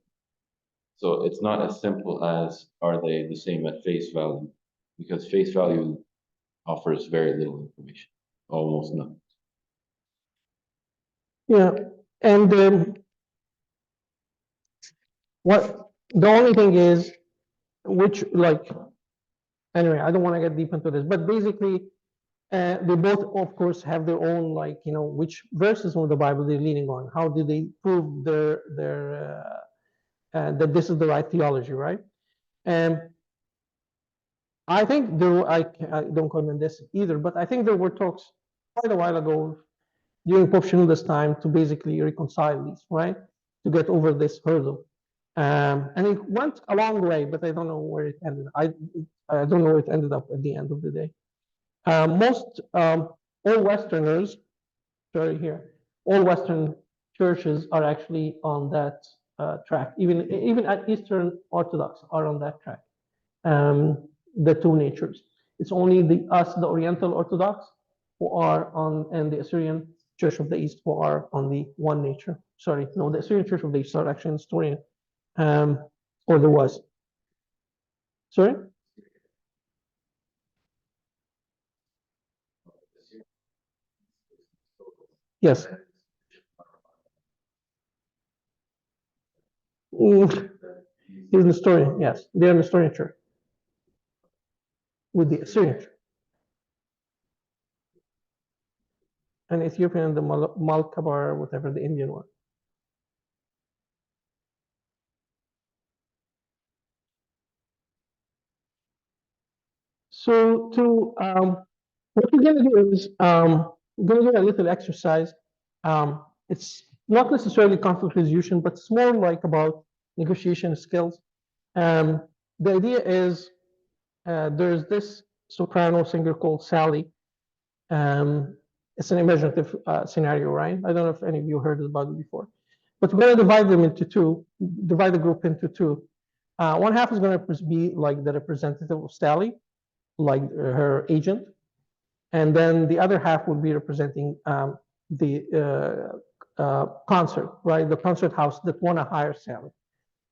Speaker 3: So it's not as simple as are they the same at face value, because face value offers very little information, almost none.
Speaker 1: Yeah, and what the only thing is, which like, anyway, I don't want to get deep into this, but basically, they both, of course, have their own, like, which verses of the Bible they're leaning on. How do they prove that this is the right theology, right? And I think I don't comment this either, but I think there were talks quite a while ago during Pope Shenouda's time to basically reconcile these, right? To get over this hurdle. And it went a long way, but I don't know where it ended. I don't know where it ended up at the end of the day. All Westerners, sorry here, all Western churches are actually on that track. Even at Eastern Orthodox are on that track. The two natures. It's only the Oriental Orthodox, who are on, and the Assyrian Church of the East, who are on the one nature. Sorry, no, the Assyrian Church of the East are actually Nestorian, or there was. Sorry? Yes. He's Nestorian, yes. They're Nestorian Church with the Assyrian Church. And Ethiopian, the Malkabar, whatever, the Indian one. So what we're going to do is we're going to do a little exercise. It's not necessarily conflict resolution, but it's more like about negotiation skills. The idea is there's this soprano singer called Sally. It's an imaginative scenario, right? I don't know if any of you heard about it before. But we're going to divide them into two, divide the group into two. One half is going to be like the representative of Sally, like her agent. And then the other half would be representing the concert, right? The concert house that want to hire Sally.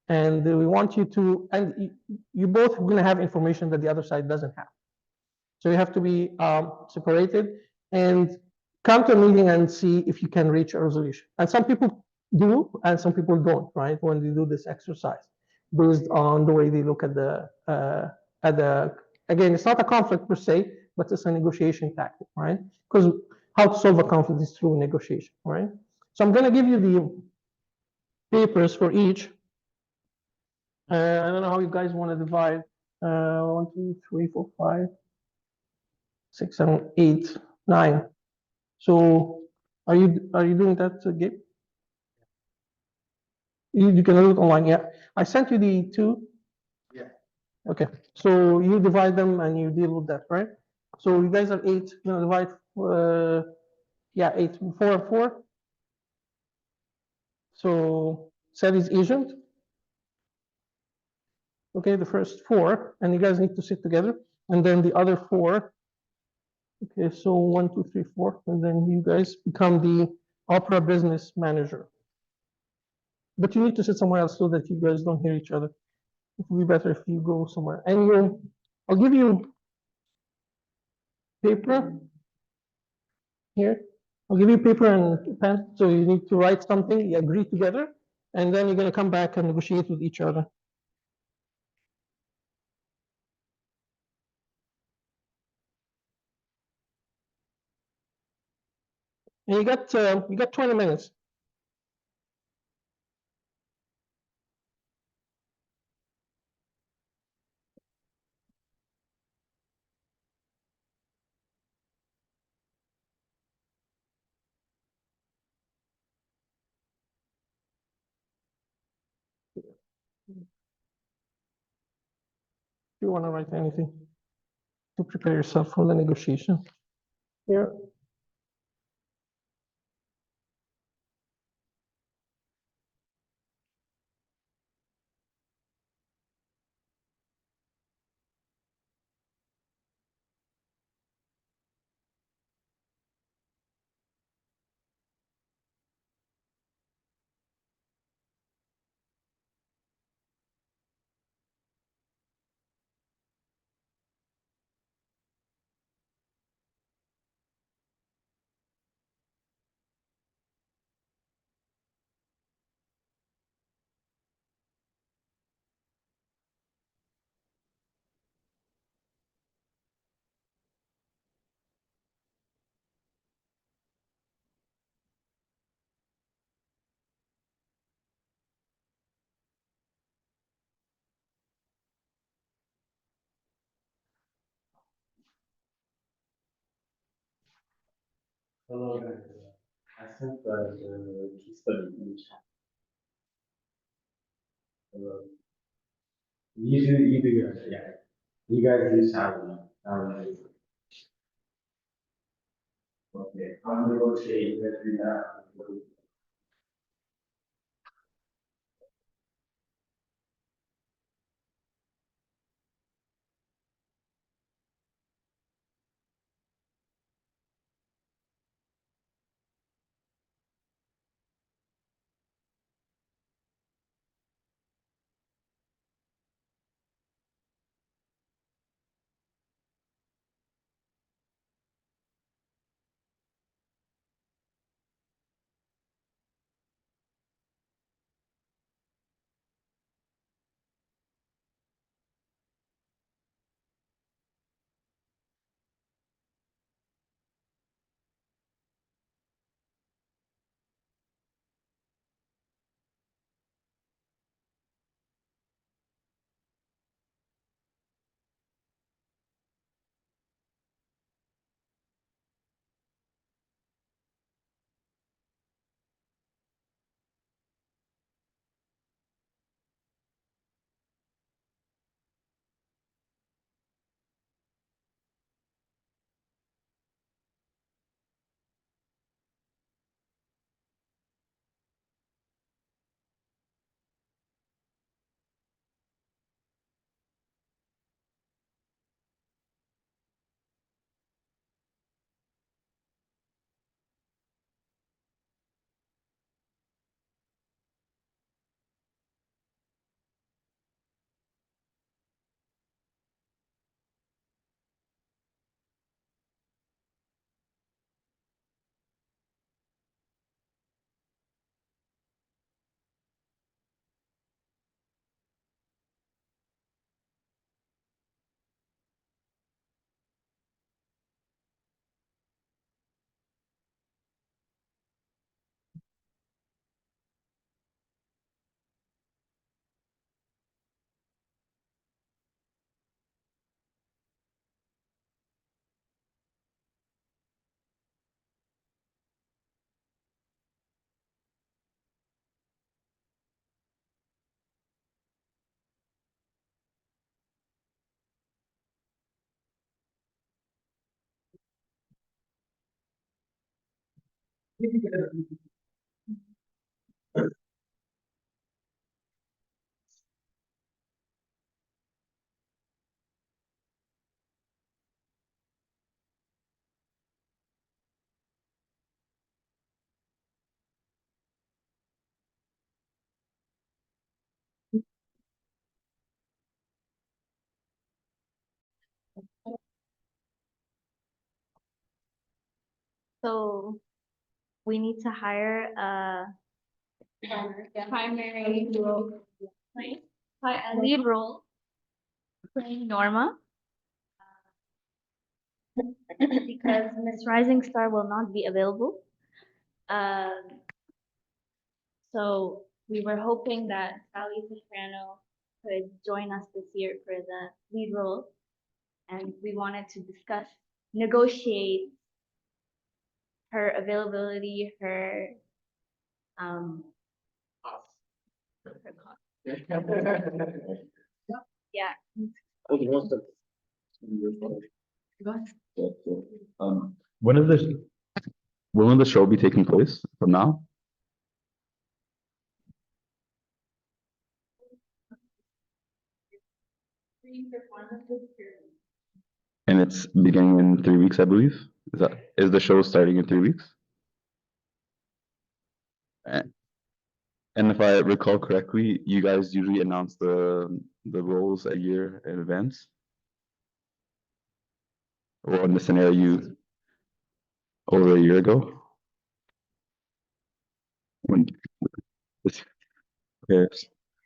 Speaker 1: And we want you to, and you both are going to have information that the other side doesn't have. So you have to be separated and come to a meeting and see if you can reach a resolution. And some people do, and some people don't, right? When they do this exercise, based on the way they look at the, again, it's not a conflict per se, but it's a negotiation tactic, right? Because how to solve a conflict is through negotiation, right? So I'm going to give you the papers for each. I don't know how you guys want to divide. 1, 2, 3, 4, 5, 6, 7, 8, 9. So are you doing that, Gabe? You can do it online, yeah. I sent you the two.
Speaker 2: Yeah.
Speaker 1: Okay, so you divide them and you deal with that, right? So you guys are 8, you know, divide, yeah, 8, 4 and 4. So Seth is agent. Okay, the first 4, and you guys need to sit together. And then the other 4. Okay, so 1, 2, 3, 4, and then you guys become the opera business manager. But you need to sit somewhere else so that you guys don't hear each other. It would be better if you go somewhere. And I'll give you paper here. I'll give you paper and pen. So you need to write something, you agree together, and then you're going to come back and negotiate with each other. And you got 20 minutes. If you want to write anything to prepare yourself for the negotiation. Here.
Speaker 2: Hello, guys. I sent the case study in the chat. You do, yeah. You guys just have one. Okay, I'm gonna go change that through that.
Speaker 5: So we need to hire a primary role, a lead role playing Norma. Because Miss Rising Star will not be available. So we were hoping that Sally Soprano could join us this year for the lead role. And we wanted to discuss, negotiate her availability, her cost. Yeah.
Speaker 6: When is this? When will the show be taking place from now? And it's beginning in 3 weeks, I believe. Is the show starting in 3 weeks? And if I recall correctly, you guys usually announce the roles a year in advance? Or in the scenario you over a year ago? When okay.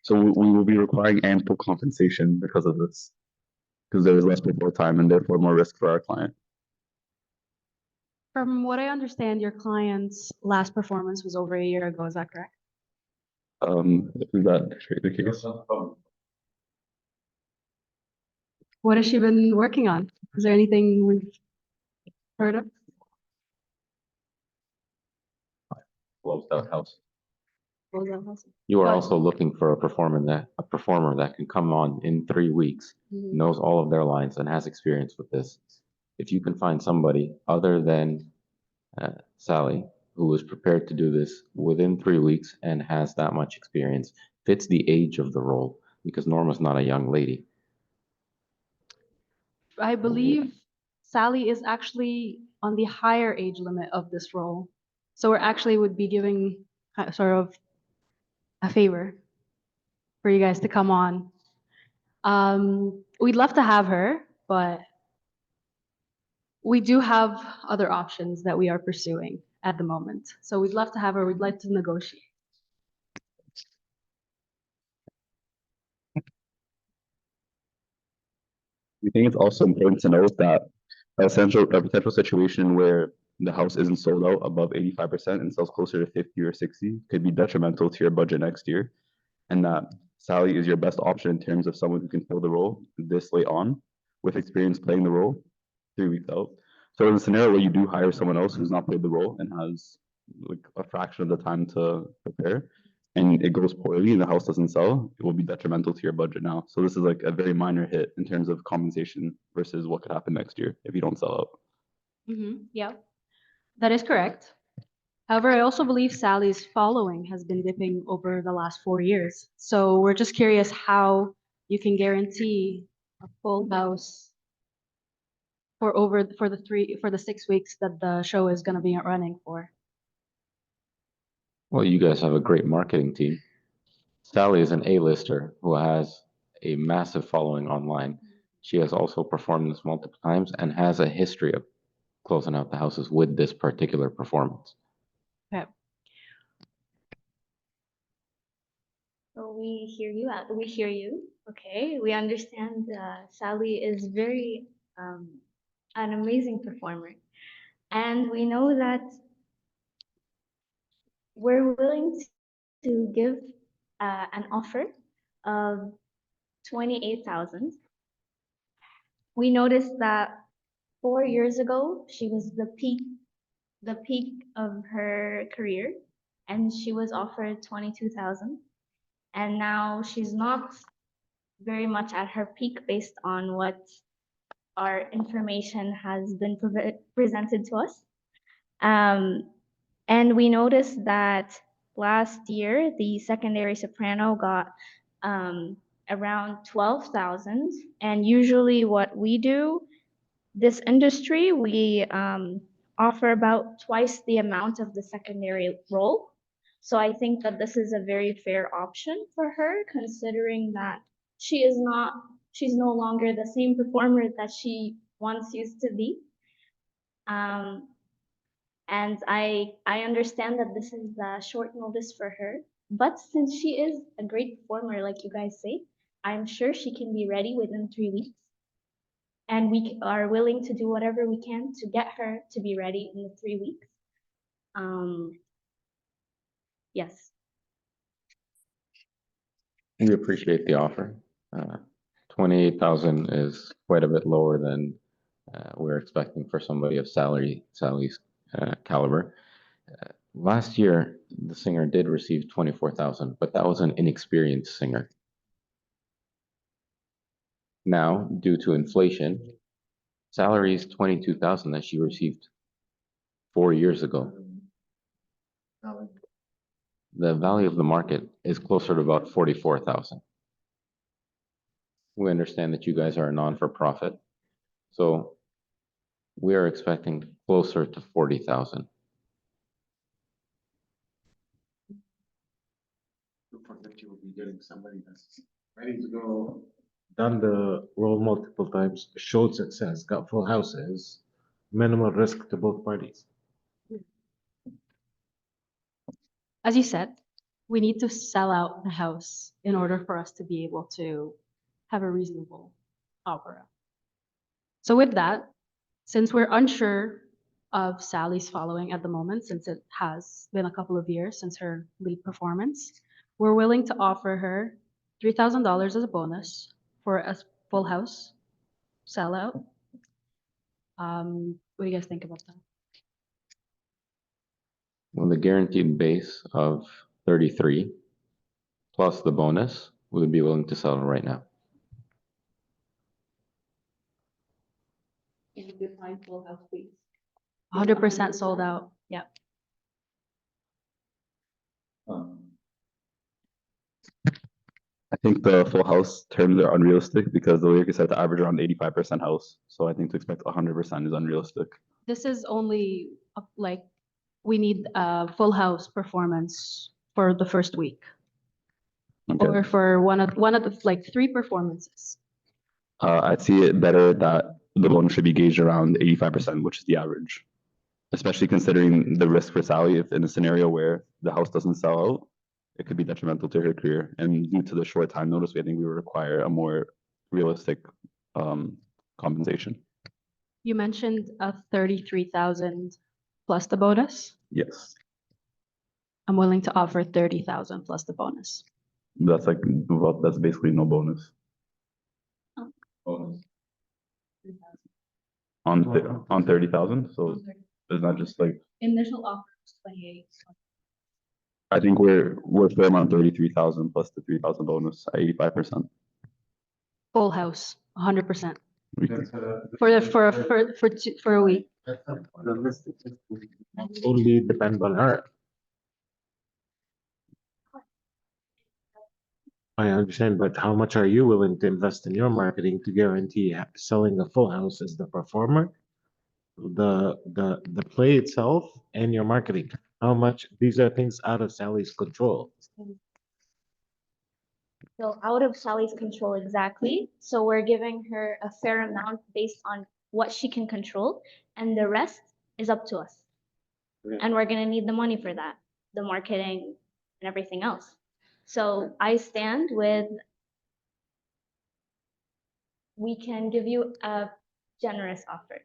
Speaker 6: So we will be requiring ample compensation because of this. Because there is less people time and therefore more risk for our client.
Speaker 7: From what I understand, your client's last performance was over a year ago, is that correct?
Speaker 6: Is that the case?
Speaker 7: What has she been working on? Is there anything we've heard of?
Speaker 3: Closed out house.
Speaker 7: What was that house?
Speaker 3: You are
Speaker 7: But-
Speaker 3: also looking for a performer that can come on in 3 weeks,
Speaker 7: Mhm.
Speaker 3: knows all of their lines and has experience with this. If you can find somebody other than Sally, who is prepared to do this within 3 weeks and has that much experience, fits the age of the role, because Norma's not a young lady.
Speaker 7: I believe Sally is actually on the higher age limit of this role. So we're actually would be giving sort of a favor for you guys to come on. We'd love to have her, but we do have other options that we are pursuing at the moment. So we'd love to have her. We'd like to negotiate.
Speaker 6: We think it's also important to note that a potential situation where the house isn't sold out above 85% and sells closer to 50 or 60 could be detrimental to your budget next year. And that Sally is your best option in terms of someone who can fill the role this late on with experience playing the role 3 weeks out. So in a scenario where you do hire someone else who's not played the role and has like a fraction of the time to prepare, and it goes poorly and the house doesn't sell, it will be detrimental to your budget now. So this is like a very minor hit in terms of compensation versus what could happen next year if you don't sell out.
Speaker 7: Yeah, that is correct. However, I also believe Sally's following has been dipping over the last 4 years. So we're just curious how you can guarantee a full house for the 6 weeks that the show is going to be running for.
Speaker 3: Well, you guys have a great marketing team. Sally is an A-lister who has a massive following online. She has also performed this multiple times and has a history of closing out the houses with this particular performance.
Speaker 7: Okay.
Speaker 5: So we hear you. We hear you. Okay, we understand. Sally is very an amazing performer, and we know that we're willing to give an offer of 28,000. We noticed that 4 years ago she was the peak of her career, and she was offered 22,000. And now she's not very much at her peak based on what our information has been presented to us. And we noticed that last year, the secondary soprano got around 12,000. And usually what we do, this industry, we offer about twice the amount of the secondary role. So I think that this is a very fair option for her, considering that she's no longer the same performer that she once used to be. And I understand that this is short notice for her, but since she is a great performer, like you guys say, I'm sure she can be ready within 3 weeks. And we are willing to do whatever we can to get her to be ready in the 3 weeks. Yes.
Speaker 3: We appreciate the offer. 28,000 is quite a bit lower than we're expecting for somebody of Sally's caliber. Last year, the singer did receive 24,000, but that was an inexperienced singer. Now, due to inflation, salary is 22,000 that she received 4 years ago. The value of the market is closer to about 44,000. We understand that you guys are a non-for-profit, so we are expecting closer to 40,000.
Speaker 8: Don't forget you will be getting somebody that's ready to go, done the role multiple times, showed success, got full houses, minimal risk to both parties.
Speaker 7: As you said, we need to sell out the house in order for us to be able to have a reasonable opera. So with that, since we're unsure of Sally's following at the moment, since it has been a couple of years since her lead performance, we're willing to offer her $3,000 as a bonus for a full house sellout. What do you guys think about that?
Speaker 3: With a guaranteed base of 33 plus the bonus, we would be willing to sell it right now.
Speaker 7: Can you define full house, please? 100% sold out. Yeah.
Speaker 6: I think the full house terms are unrealistic because the lyric is set to average around 85% house. So I think to expect 100% is unrealistic.
Speaker 7: This is only like we need a full house performance for the first week
Speaker 6: Okay.
Speaker 7: or for one of the like 3 performances.
Speaker 6: I'd see it better that the bonus should be gauged around 85%, which is the average. Especially considering the risk for Sally, if in a scenario where the house doesn't sell out, it could be detrimental to her career. And due to the short time notice, I think we require a more realistic compensation.
Speaker 7: You mentioned a 33,000 plus the bonus.
Speaker 6: Yes,
Speaker 7: I'm willing to offer 30,000 plus the bonus.
Speaker 6: that's like, well, that's basically no bonus.
Speaker 7: Oh.
Speaker 6: Bonus. On 30,000, so it's not just like,
Speaker 7: Initial offer was 28.
Speaker 6: I think we're firm on 33,000 plus the 3,000 bonus at 85%.
Speaker 7: Full house, 100%
Speaker 6: We can-
Speaker 7: for a week.
Speaker 8: Only depend on her. I understand, but how much are you willing to invest in your marketing to guarantee selling a full house as the performer? The play itself and your marketing, how much, these are things out of Sally's control.
Speaker 5: So out of Sally's control, exactly. So we're giving her a fair amount based on what she can control, and the rest is up to us.
Speaker 8: Yeah.
Speaker 5: And we're gonna need the money for that, the marketing and everything else. So I stand with, we can give you a generous offer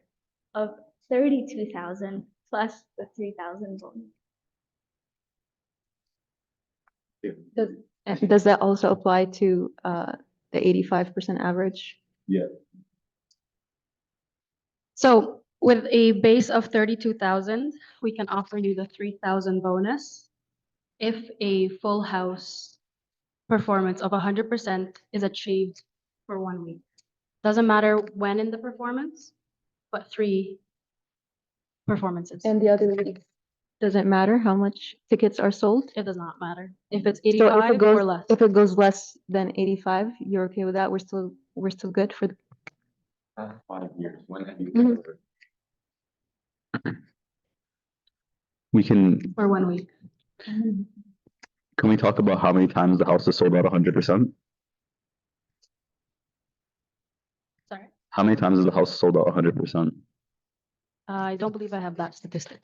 Speaker 5: of 32,000 plus the 3,000 bonus.
Speaker 9: Does that also apply to the 85% average?
Speaker 6: Yeah.
Speaker 7: So with a base of 32,000, we can offer you the 3,000 bonus if a full house performance of 100% is achieved for 1 week. Doesn't matter when in the performance, but 3 performances.
Speaker 9: And the other week? Does it matter how much tickets are sold?
Speaker 7: It does not matter. If it's
Speaker 9: So if it
Speaker 7: 85
Speaker 9: goes,
Speaker 7: or less.
Speaker 9: if it goes less than 85, you're okay with that? We're still good for the
Speaker 3: 5 years, when have you?
Speaker 9: Mhm.
Speaker 6: We can
Speaker 7: For 1 week.
Speaker 6: we talk about how many times the house is sold out 100%?
Speaker 7: Sorry.
Speaker 6: How many times is the house sold out 100%?
Speaker 7: I don't believe I have that statistic.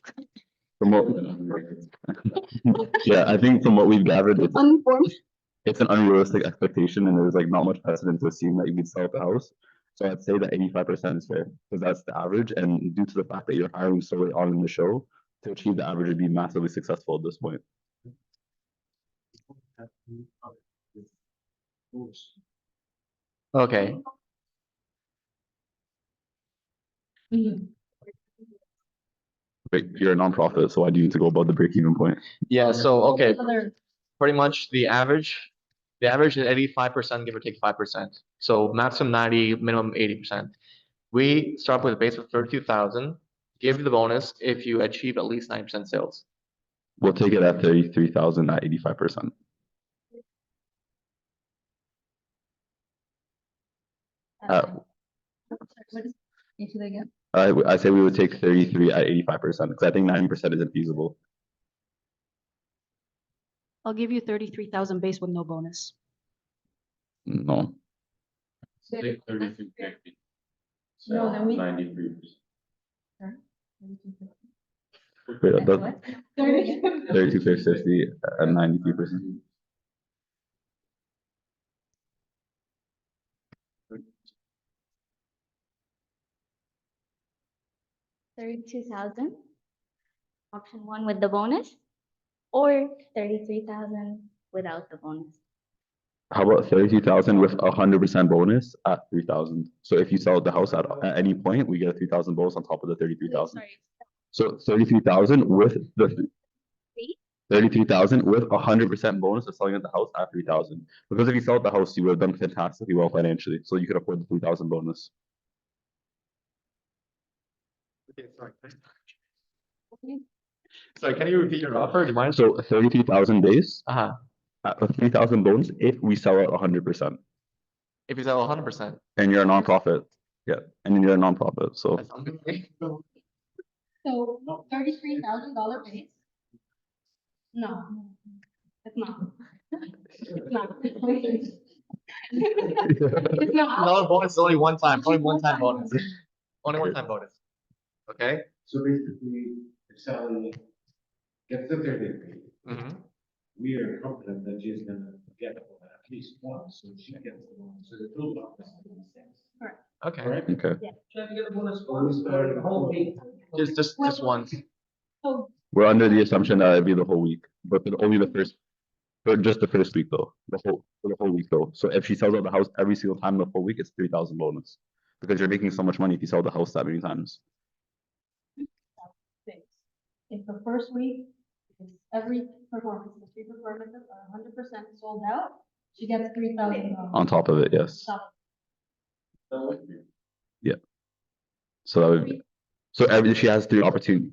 Speaker 6: From what, yeah, I think from what we've gathered,
Speaker 7: Uninformed.
Speaker 6: it's an unrealistic expectation, and there's like not much precedent to assume that you would sell the house. So I'd say that 85% is fair, because that's the average, and due to the fact that you're hiring so late on in the show, to achieve the average would be massively successful at this point.
Speaker 4: Okay.
Speaker 6: But you're a nonprofit, so why do you need to go above the break-even point?
Speaker 4: Yeah, so, okay, pretty much the average is 85%, give or take 5%. So maximum 90, minimum 80%. We start with a base of 32,000, give you the bonus if you achieve at least 90% sales.
Speaker 6: We'll take it at 33,000 at 85%. I say we would take 33 at 85%, because I think 90% is infeasible.
Speaker 7: I'll give you 33,000 base with no bonus.
Speaker 6: No.
Speaker 3: Say 3350.
Speaker 7: No, then we-
Speaker 3: 93%.
Speaker 6: Wait, that's 32,50 and 93%.
Speaker 5: $32,000. Option 1 with the bonus, or 33,000 without the bonus.
Speaker 6: How about 32,000 with 100% bonus at 3,000? So if you sell the house at any point, we get a 3,000 bonus on top of the 33,000.
Speaker 5: Sorry.
Speaker 6: So 33,000 with the
Speaker 5: Three?
Speaker 6: 33,000 with 100% bonus of selling at the house at 3,000. Because if you sell at the house, you would have done fantastically well financially, so you could afford the 3,000 bonus.
Speaker 4: Okay, sorry. Sorry, can you repeat your offer? Do you mind?
Speaker 6: So 33,000 base
Speaker 4: Uh-huh.
Speaker 6: at a 3,000 bonus if we sell at 100%.
Speaker 4: If you sell 100%.
Speaker 6: And you're a nonprofit. Yeah, and you're a nonprofit, so.
Speaker 4: That's unbelievable.
Speaker 7: So $33,000 base? No, it's not. It's not. It's not.
Speaker 4: No bonus is only one time bonus. Only one time bonus. Okay?
Speaker 8: So basically, if Sally gets the 33,
Speaker 4: Mm-hmm.
Speaker 8: we are confident that she's gonna get at least one, so she gets the one, so the total is 76.
Speaker 4: Okay.
Speaker 8: Correct?
Speaker 6: Okay.
Speaker 2: Should I get a bonus for the whole week?
Speaker 4: Just once.
Speaker 6: We're under the assumption that it'd be the whole week, but only the first, for just the first week though, for the whole week though. So if she sells out the house every single time the whole week, it's 3,000 bonus. Because you're making so much money if you sell the house that many times.
Speaker 7: If the first week, every performance, the 3 performances are 100% sold out, she gets $3,000.
Speaker 6: On top of it, yes. Yeah. So that would, so she has 3 opportunities.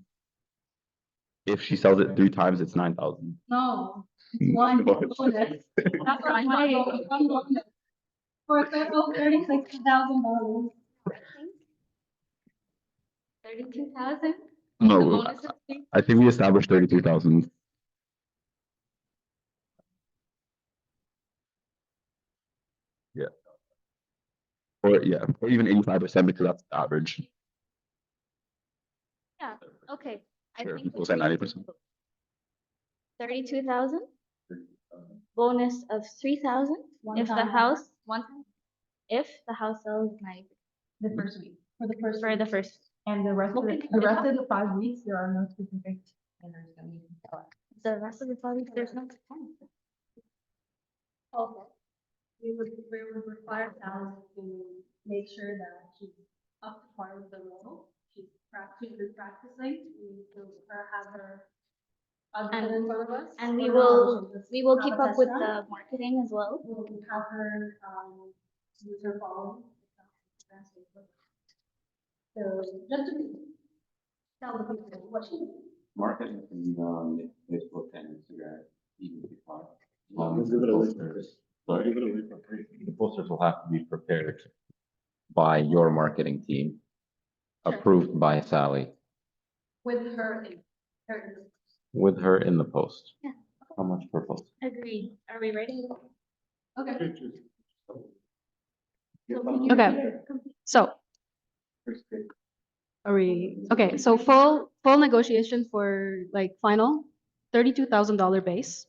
Speaker 6: If she sells it 3 times, it's 9,000.
Speaker 7: No, it's one bonus. That's what I'm saying. One bonus. For a total of $36,000.
Speaker 5: 32,000?
Speaker 6: No,
Speaker 5: The bonus is
Speaker 6: I think we established 33,000. Yeah. Or yeah, or even 85% because that's the average.
Speaker 5: Yeah, okay. I
Speaker 6: Sure,
Speaker 5: think
Speaker 6: we'll say 90%.
Speaker 5: 32,000. Bonus of 3,000 if the
Speaker 7: time.
Speaker 5: house, one time, if the house sells like
Speaker 7: The first week, for the first.
Speaker 5: for the first.
Speaker 7: And the rest of the 5 weeks, there are no specific. And there's gonna be.
Speaker 5: The rest of the project, there's no time.
Speaker 7: Okay. We would require Sally to make sure that she's up to par with the role. She's practicing, we will have her.
Speaker 5: And-
Speaker 7: in front of us.
Speaker 5: And we
Speaker 7: Or
Speaker 5: will
Speaker 7: have
Speaker 5: keep
Speaker 7: a
Speaker 5: up
Speaker 7: test
Speaker 5: with
Speaker 7: run.
Speaker 5: the marketing as well.
Speaker 7: We'll have her, use her phone. So just to tell the people what she.
Speaker 3: Marketing can, Facebook and Instagram, even TikTok.
Speaker 8: Let's give it away for free.
Speaker 3: Sorry.
Speaker 8: Give it away for free.
Speaker 3: The posters will have to be prepared by your marketing team, approved by Sally,
Speaker 7: With her in, her.
Speaker 3: with her in the post.
Speaker 5: Yeah.
Speaker 3: How much per post?
Speaker 5: Agreed. Are we ready?
Speaker 7: Okay.
Speaker 5: So
Speaker 7: Okay. So are we, okay, so full negotiation for like final, $32,000 base.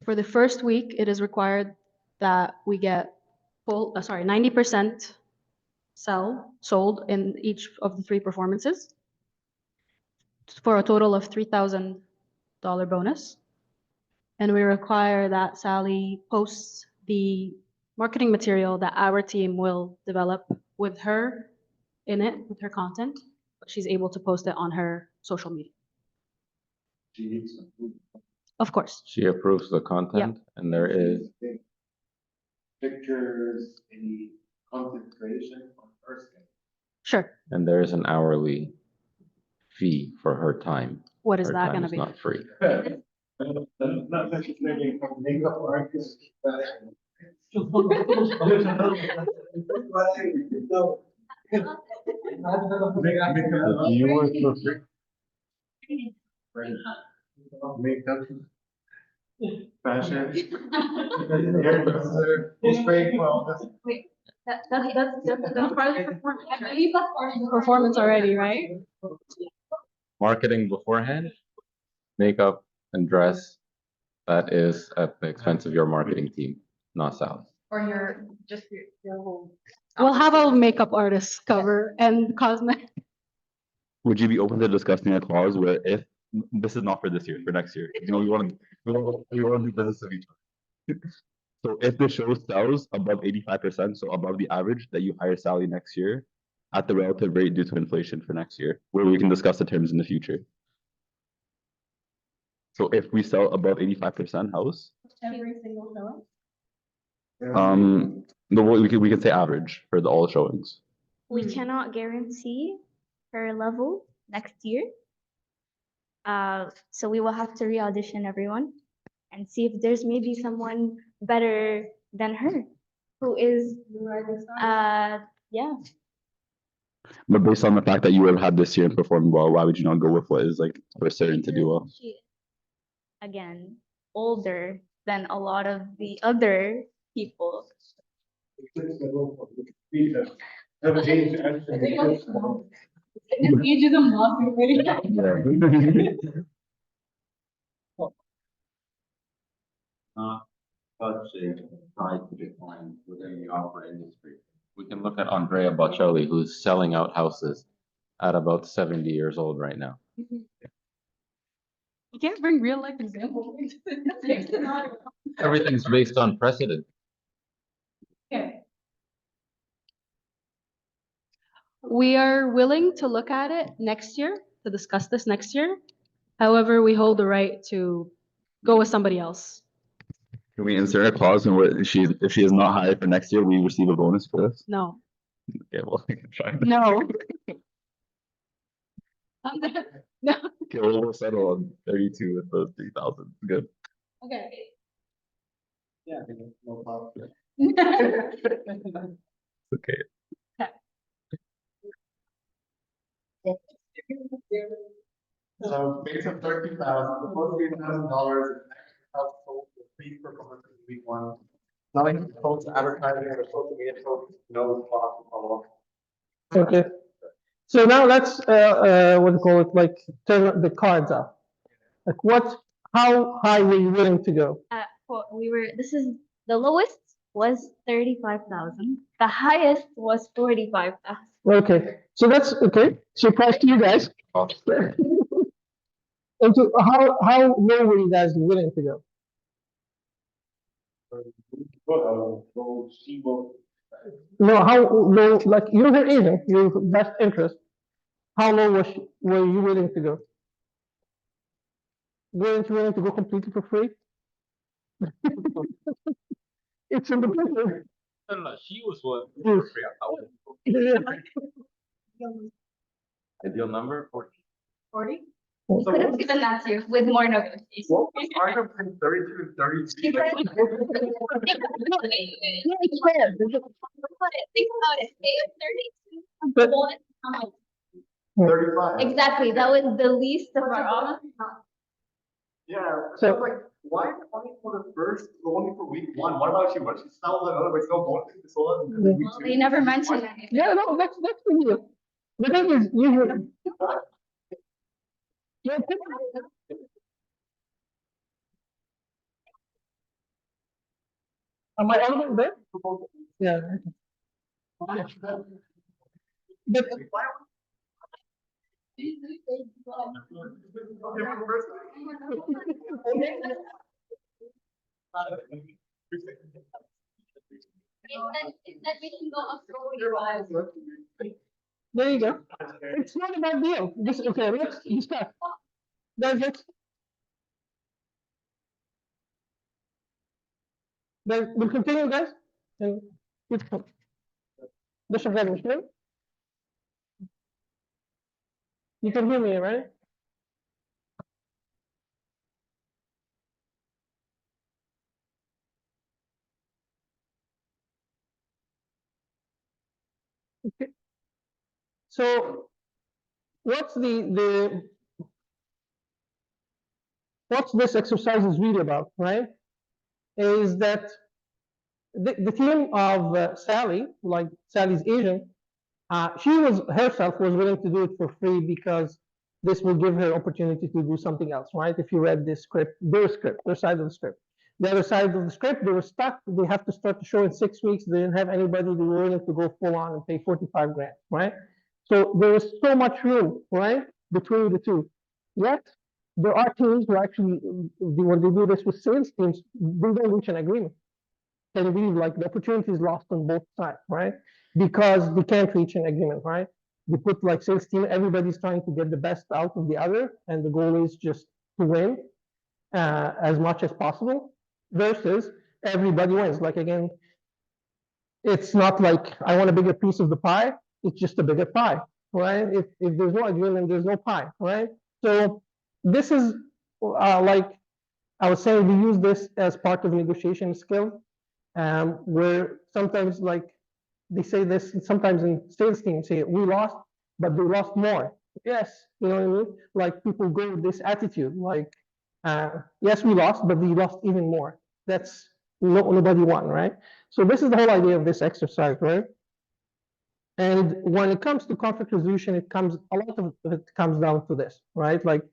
Speaker 7: For the first week, it is required that we get 90% sold in each of the 3 performances for a total of $3,000 bonus. And we require that Sally posts the marketing material that our team will develop with her in it, with her content, but she's able to post it on her social media. Of course.
Speaker 3: She approves the content and there is,
Speaker 8: Pictures, any content creation on first.
Speaker 7: Sure.
Speaker 3: and there is an hourly fee for her time.
Speaker 7: What is
Speaker 3: Her
Speaker 7: that
Speaker 3: time
Speaker 7: gonna
Speaker 3: is
Speaker 7: be?
Speaker 3: not free.
Speaker 8: Not necessarily from makeup artists. You work for free. Makeup. Fashion. Hairdresser. Who's paying for all this?
Speaker 7: Wait, that's part of the performance. I believe that's part of the performance already, right?
Speaker 3: Marketing beforehand, makeup and dress, that is at the expense of your marketing team, not Sally.
Speaker 7: Or your whole. We'll have a makeup artist cover and cosmetic.
Speaker 6: Would you be open to discussing a clause where if, this is not for this year, for next year, you know, we want to do business with each other. So if the show sells above 85%, so above the average, that you hire Sally next year at the relative rate due to inflation for next year, where we can discuss the terms in the future. So if we sell above 85% house,
Speaker 7: Every single showing?
Speaker 6: no, we can say average for the all showings.
Speaker 5: we cannot guarantee her level next year. So we will have to re-audition everyone and see if there's maybe someone better than her who is, yeah.
Speaker 6: But based on the fact that you have had this year and performed well, why would you not go with what is like for certain to do well?
Speaker 5: She, again, older than a lot of the other people.
Speaker 7: Age is a marker.
Speaker 3: Such a high to decline within the opera industry. We can look at Andrea Bocelli, who's selling out houses at about 70 years old right now.
Speaker 7: You can't bring real life examples.
Speaker 3: Everything's based on precedent.
Speaker 7: Okay. We are willing to look at it next year, to discuss this next year. However, we hold the right to go with somebody else.
Speaker 6: Can we insert a clause in where if she is not hired for next year, we receive a bonus for this?
Speaker 7: No.
Speaker 6: Okay, well, I can try.
Speaker 7: No. No.
Speaker 6: Okay, we'll settle on 32 with those 3,000. Good.
Speaker 7: Okay.
Speaker 8: Yeah, no problem.
Speaker 6: Okay.
Speaker 8: So base of 30,000, the first $3,000 household fee per performance in week 1. Nothing post advertising or social media posts, no cost to follow up.
Speaker 1: Okay. So now let's, what do you call it, like turn the cards out. Like how high were you willing to go?
Speaker 5: This is, the lowest was 35,000. The highest was 45,000.
Speaker 1: Okay, so that's, okay, surprise to you guys. And so how low were you guys willing to go? No, how low, like, you're her agent, your best interest. How low were you willing to go? Weren't you willing to go completely for free? It's in the picture.
Speaker 3: She was what?
Speaker 1: Yeah.
Speaker 3: Ideal number 40.
Speaker 7: 40?
Speaker 5: We could have given that to you with more negotiation.
Speaker 8: What was item 32 and 33?
Speaker 5: Think about it. They have 32.
Speaker 1: But-
Speaker 5: One, how much?
Speaker 8: 35.
Speaker 5: Exactly, that was the least of our options.
Speaker 8: Yeah,
Speaker 1: So-
Speaker 8: so like, why only for the first, only for week one? What about you? What if you sell the other, but still bonus this one?
Speaker 5: Well, they never mentioned anything.
Speaker 1: Yeah, no, that's the deal. The thing is, usually. Yeah, am I audible there? Yeah. But
Speaker 5: That we can go up to 45.
Speaker 1: there you go. It's not a bad deal. This, okay, let's discuss. Let's. Then we'll continue, guys. And this is very clear. You can hear me, right? Okay. So what's what's this exercise is really about, right? Is that the team of Sally, like Sally's agent, she was herself was willing to do it for free because this will give her opportunity to do something else, right? If you read this script, their side of the script. The other side of the script, they were stuck. They have to start the show in 6 weeks. They didn't have anybody. They were willing to go full on and pay 45 grand, right? So there is so much room, right, between the two. Yet there are teams who actually, when they do this with sales teams, they don't reach an agreement. Can you believe, like, the opportunity is lost on both sides, right? Because they can't reach an agreement, right? They put like sales team, everybody's trying to get the best out of the other, and the goal is just to win as much as possible, versus everybody wins. Like, again, it's not like I want a bigger piece of the pie, it's just a bigger pie, right? If there's no agreement, there's no pie, right? So this is like I was saying, we use this as part of negotiation skill, where sometimes, like, they say this, sometimes in sales teams say, we lost, but they lost more. Yes, you know what I mean? Like, people go with this attitude, like, yes, we lost, but we lost even more. That's nobody won, right? So this is the whole idea of this exercise, right? And when it comes to conflict resolution, a lot of it comes down to this, right? Like,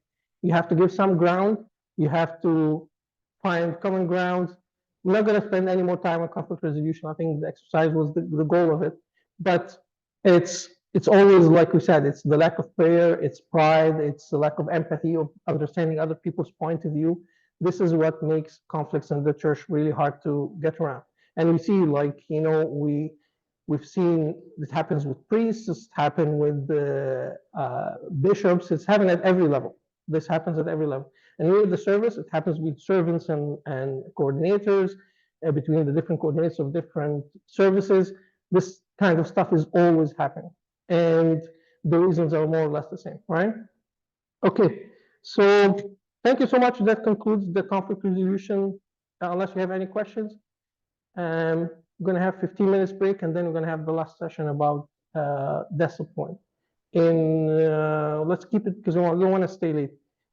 Speaker 1: you have to give some ground, you have to find common ground. I'm not going to spend any more time on conflict resolution. I think the exercise was the goal of it, but it's always, like we said, it's the lack of prayer, it's pride, it's the lack of empathy, of understanding other people's point of view. This is what makes conflicts in the church really hard to get around. And we see, like, you know, we've seen this happens with priests, it's happened with the bishops, it's happened at every level. This happens at every level. And with the service, it happens with servants and coordinators, between the different coordinators of different services. This kind of stuff is always happening. And the reasons are more or less the same, right? Okay, so thank you so much. That concludes the conflict resolution, unless you have any questions. We're going to have 15 minutes break, and then we're going to have the last session about decimal point. Let's keep it, because we don't want to stay late.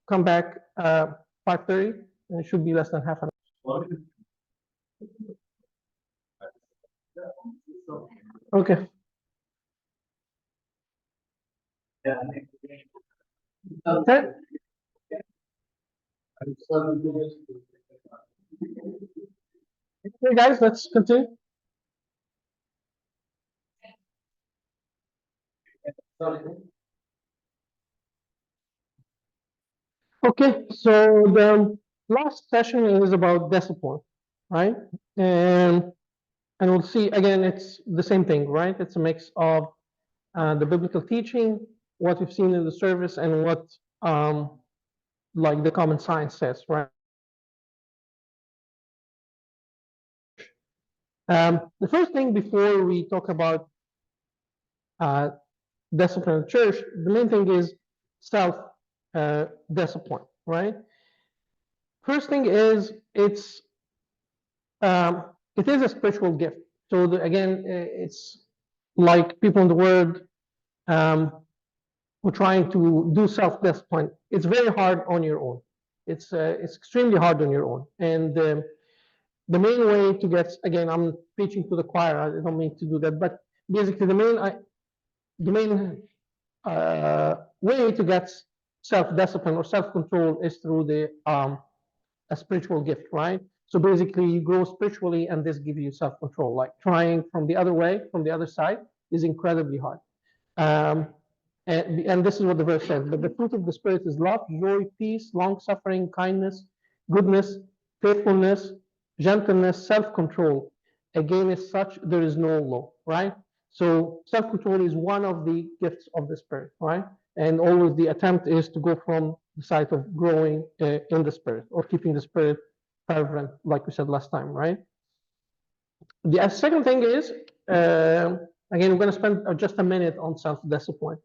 Speaker 1: Come back 5:30, and it should be less than half an hour. Okay. Okay. Hey guys, let's continue. Okay, so the last session is about decimal, right? And we'll see, again, it's the same thing, right? It's a mix of the biblical teaching, what we've seen in the service, and what like the common science says, right? The first thing before we talk about discipline in the church, the main thing is self discipline, right? First thing is it is a spiritual gift. So again, it's like people in the world who are trying to do self-discipline. It's very hard on your own. It's extremely hard on your own. And the main way to get, again, I'm preaching to the choir. I don't mean to do that, but basically the main way to get self-discipline or self-control is through a spiritual gift, right? So basically you grow spiritually and this gives you self-control. Like trying from the other way, from the other side is incredibly hard. And this is what the verse says, but the fruit of the Spirit is love, joy, peace, long-suffering, kindness, goodness, faithfulness, gentleness, self-control. Against such there is no law, right? So self-control is one of the gifts of the Spirit, right? And always the attempt is to go from the side of growing in the Spirit or keeping the Spirit fervent, like we said last time, right? The second thing is, again, we're going to spend just a minute on self-discipline.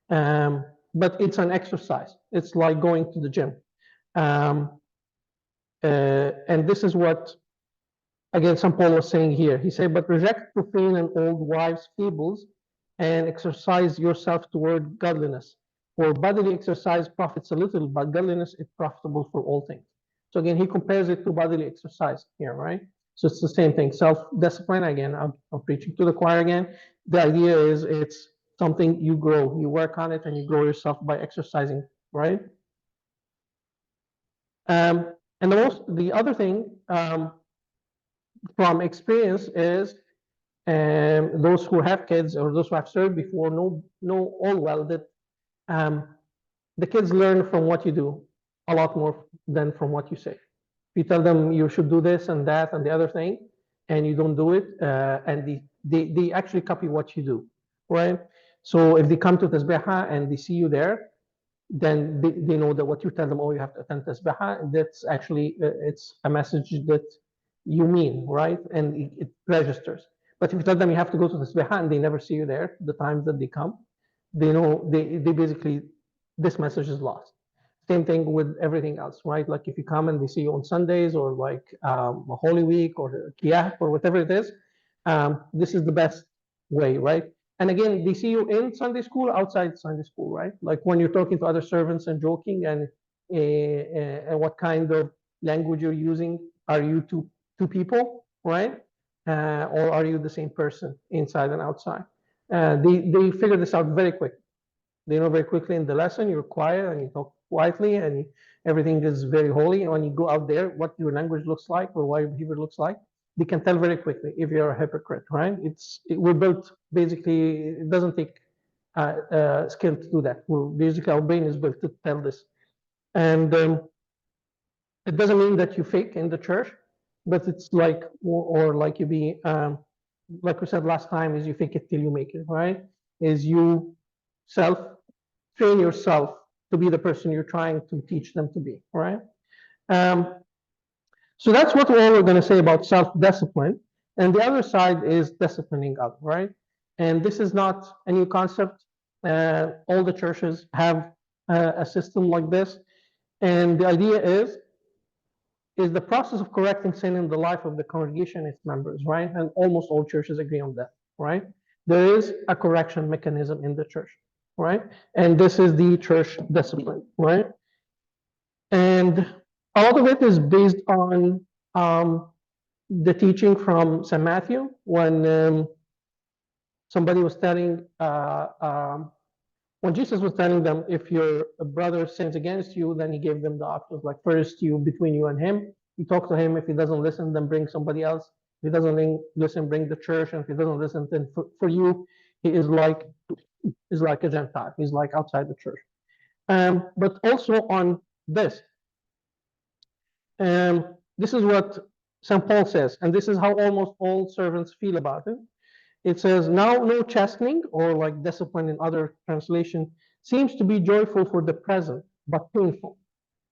Speaker 1: But it's an exercise. It's like going to the gym. And this is what, again, St. Paul was saying here. He said, but reject profane and old wives' fables and exercise yourself toward godliness. For bodily exercise profits a little, but godliness is profitable for all things. So again, he compares it to bodily exercise here, right? So it's the same thing. Self-discipline, again, I'm preaching to the choir again. The idea is it's something you grow. You work on it and you grow yourself by exercising, right? And the other thing from experience is those who have kids or those who have served before know all well that the kids learn from what you do a lot more than from what you say. If you tell them you should do this and that and the other thing, and you don't do it, and they actually copy what you do, right? So if they come to Tasbeha and they see you there, then they know that what you tell them, oh, you have to attend Tasbeha, that's actually, it's a message that you mean, right? And it registers. But if you tell them you have to go to Tasbeha and they never see you there, the times that they come, they know, they basically, this message is lost. Same thing with everything else, right? Like if you come and they see you on Sundays or like a Holy Week or Kiyah or whatever it is, this is the best way, right? And again, they see you in Sunday school, outside Sunday school, right? Like when you're talking to other servants and joking and what kind of language you're using. Are you two people, right? Or are you the same person inside and outside? They figure this out very quickly. They know very quickly in the lesson, you're quiet and you talk quietly and everything is very holy. And when you go out there, what your language looks like or what your behavior looks like, they can tell very quickly if you're a hypocrite, right? We're built, basically, it doesn't take skill to do that. Basically, our brain is built to tell this. And it doesn't mean that you fake in the church, but it's like, or like you be, like we said last time, is you fake it till you make it, right? Is you train yourself to be the person you're trying to teach them to be, right? So that's what all we're going to say about self-discipline. And the other side is disciplining others, right? And this is not a new concept. All the churches have a system like this. And the idea is the process of correcting sin in the life of the congregation and its members, right? And almost all churches agree on that, right? There is a correction mechanism in the church, right? And this is the church discipline, right? And a lot of it is based on the teaching from St. Matthew when somebody was telling, when Jesus was telling them, if your brother sins against you, then he gave them the options, like first between you and him, you talk to him. If he doesn't listen, then bring somebody else. If he doesn't listen, bring the church. And if he doesn't listen, then for you, he is like a Gentile. He's like outside the church. But also on this, this is what St. Paul says, and this is how almost all servants feel about it. It says, now no chastening, or like discipline in other translation, seems to be joyful for the present, but painful.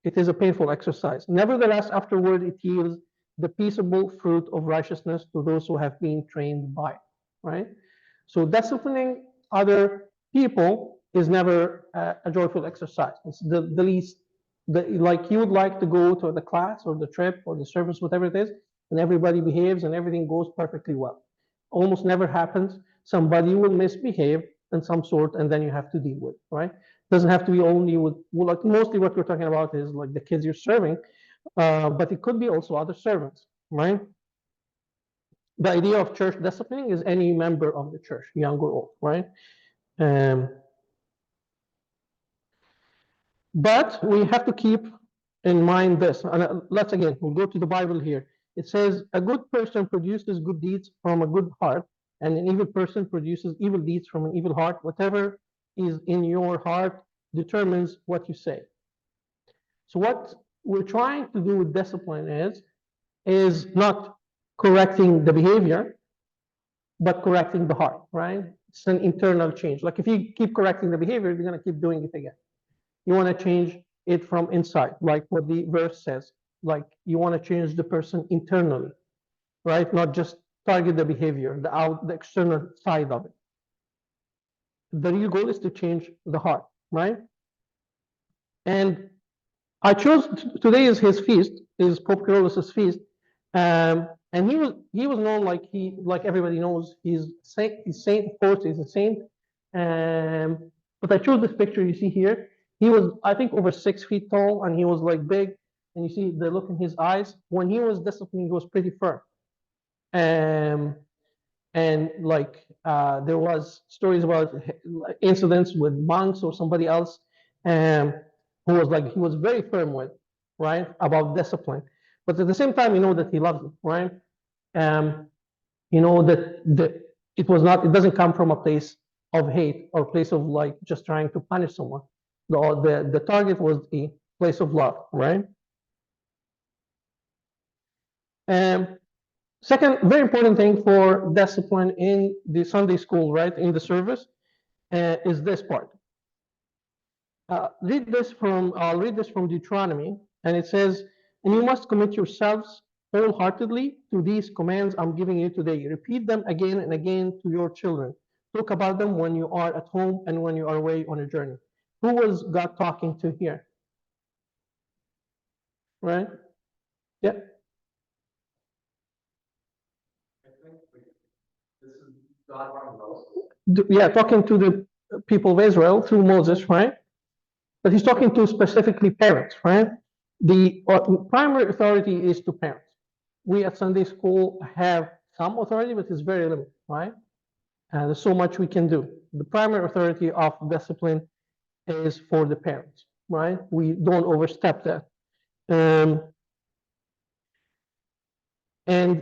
Speaker 1: It is a painful exercise. Nevertheless, afterward it yields the peaceable fruit of righteousness to those who have been trained by it, right? So disciplining other people is never a joyful exercise. It's the least, like you would like to go to the class or the trip or the service, whatever it is, and everybody behaves and everything goes perfectly well. Almost never happens. Somebody will misbehave in some sort, and then you have to deal with, right? Doesn't have to be only with, well, like mostly what we're talking about is like the kids you're serving, but it could be also other servants, right? The idea of church disciplining is any member of the church, young or old, right? But we have to keep in mind this, and let's again, we'll go to the Bible here. It says, a good person produces good deeds from a good heart, and an evil person produces evil deeds from an evil heart. Whatever is in your heart determines what you say. So what we're trying to do with discipline is not correcting the behavior, but correcting the heart, right? It's an internal change. Like if you keep correcting the behavior, you're going to keep doing it again. You want to change it from inside, like what the verse says. Like you want to change the person internally, right? Not just target the behavior, the external side of it. The real goal is to change the heart, right? And I chose today is his feast, is Pope Kyrillos' feast, and he was known like everybody knows he's saint, of course he's a saint. But I chose this picture you see here. He was, I think, over 6 feet tall, and he was like big, and you see the look in his eyes. When he was disciplined, he was pretty firm. And like there was stories about incidents with monks or somebody else, who was like he was very firm with, right, about discipline. But at the same time, you know that he loves it, right? You know that it doesn't come from a place of hate or a place of like just trying to punish someone. The target was a place of love, right? Second, very important thing for discipline in the Sunday school, right, in the service, is this part. I'll read this from Deuteronomy, and it says, and you must commit yourselves wholeheartedly to these commands I'm giving you today. Repeat them again and again to your children. Talk about them when you are at home and when you are away on a journey. Who was God talking to here? Right? Yeah.
Speaker 2: This is God running Moses.
Speaker 1: Yeah, talking to the people of Israel through Moses, right? But he's talking to specifically parents, right? The primary authority is to parents. We at Sunday school have some authority, but it's very limited, right? And there's so much we can do. The primary authority of discipline is for the parents, right? We don't overstep that. And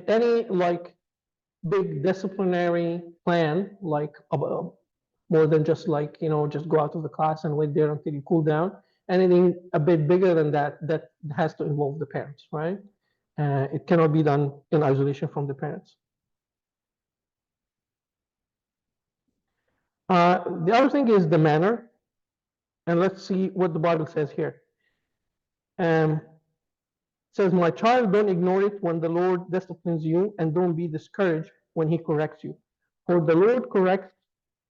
Speaker 1: any like big disciplinary plan, like more than just like, just go out of the class and wait there until you cool down. Anything a bit bigger than that has to involve the parents, right? It cannot be done in isolation from the parents. The other thing is the manner, and let's see what the Bible says here. It says, my child, don't ignore it when the Lord disciplines you, and don't be discouraged when he corrects you. For the Lord corrects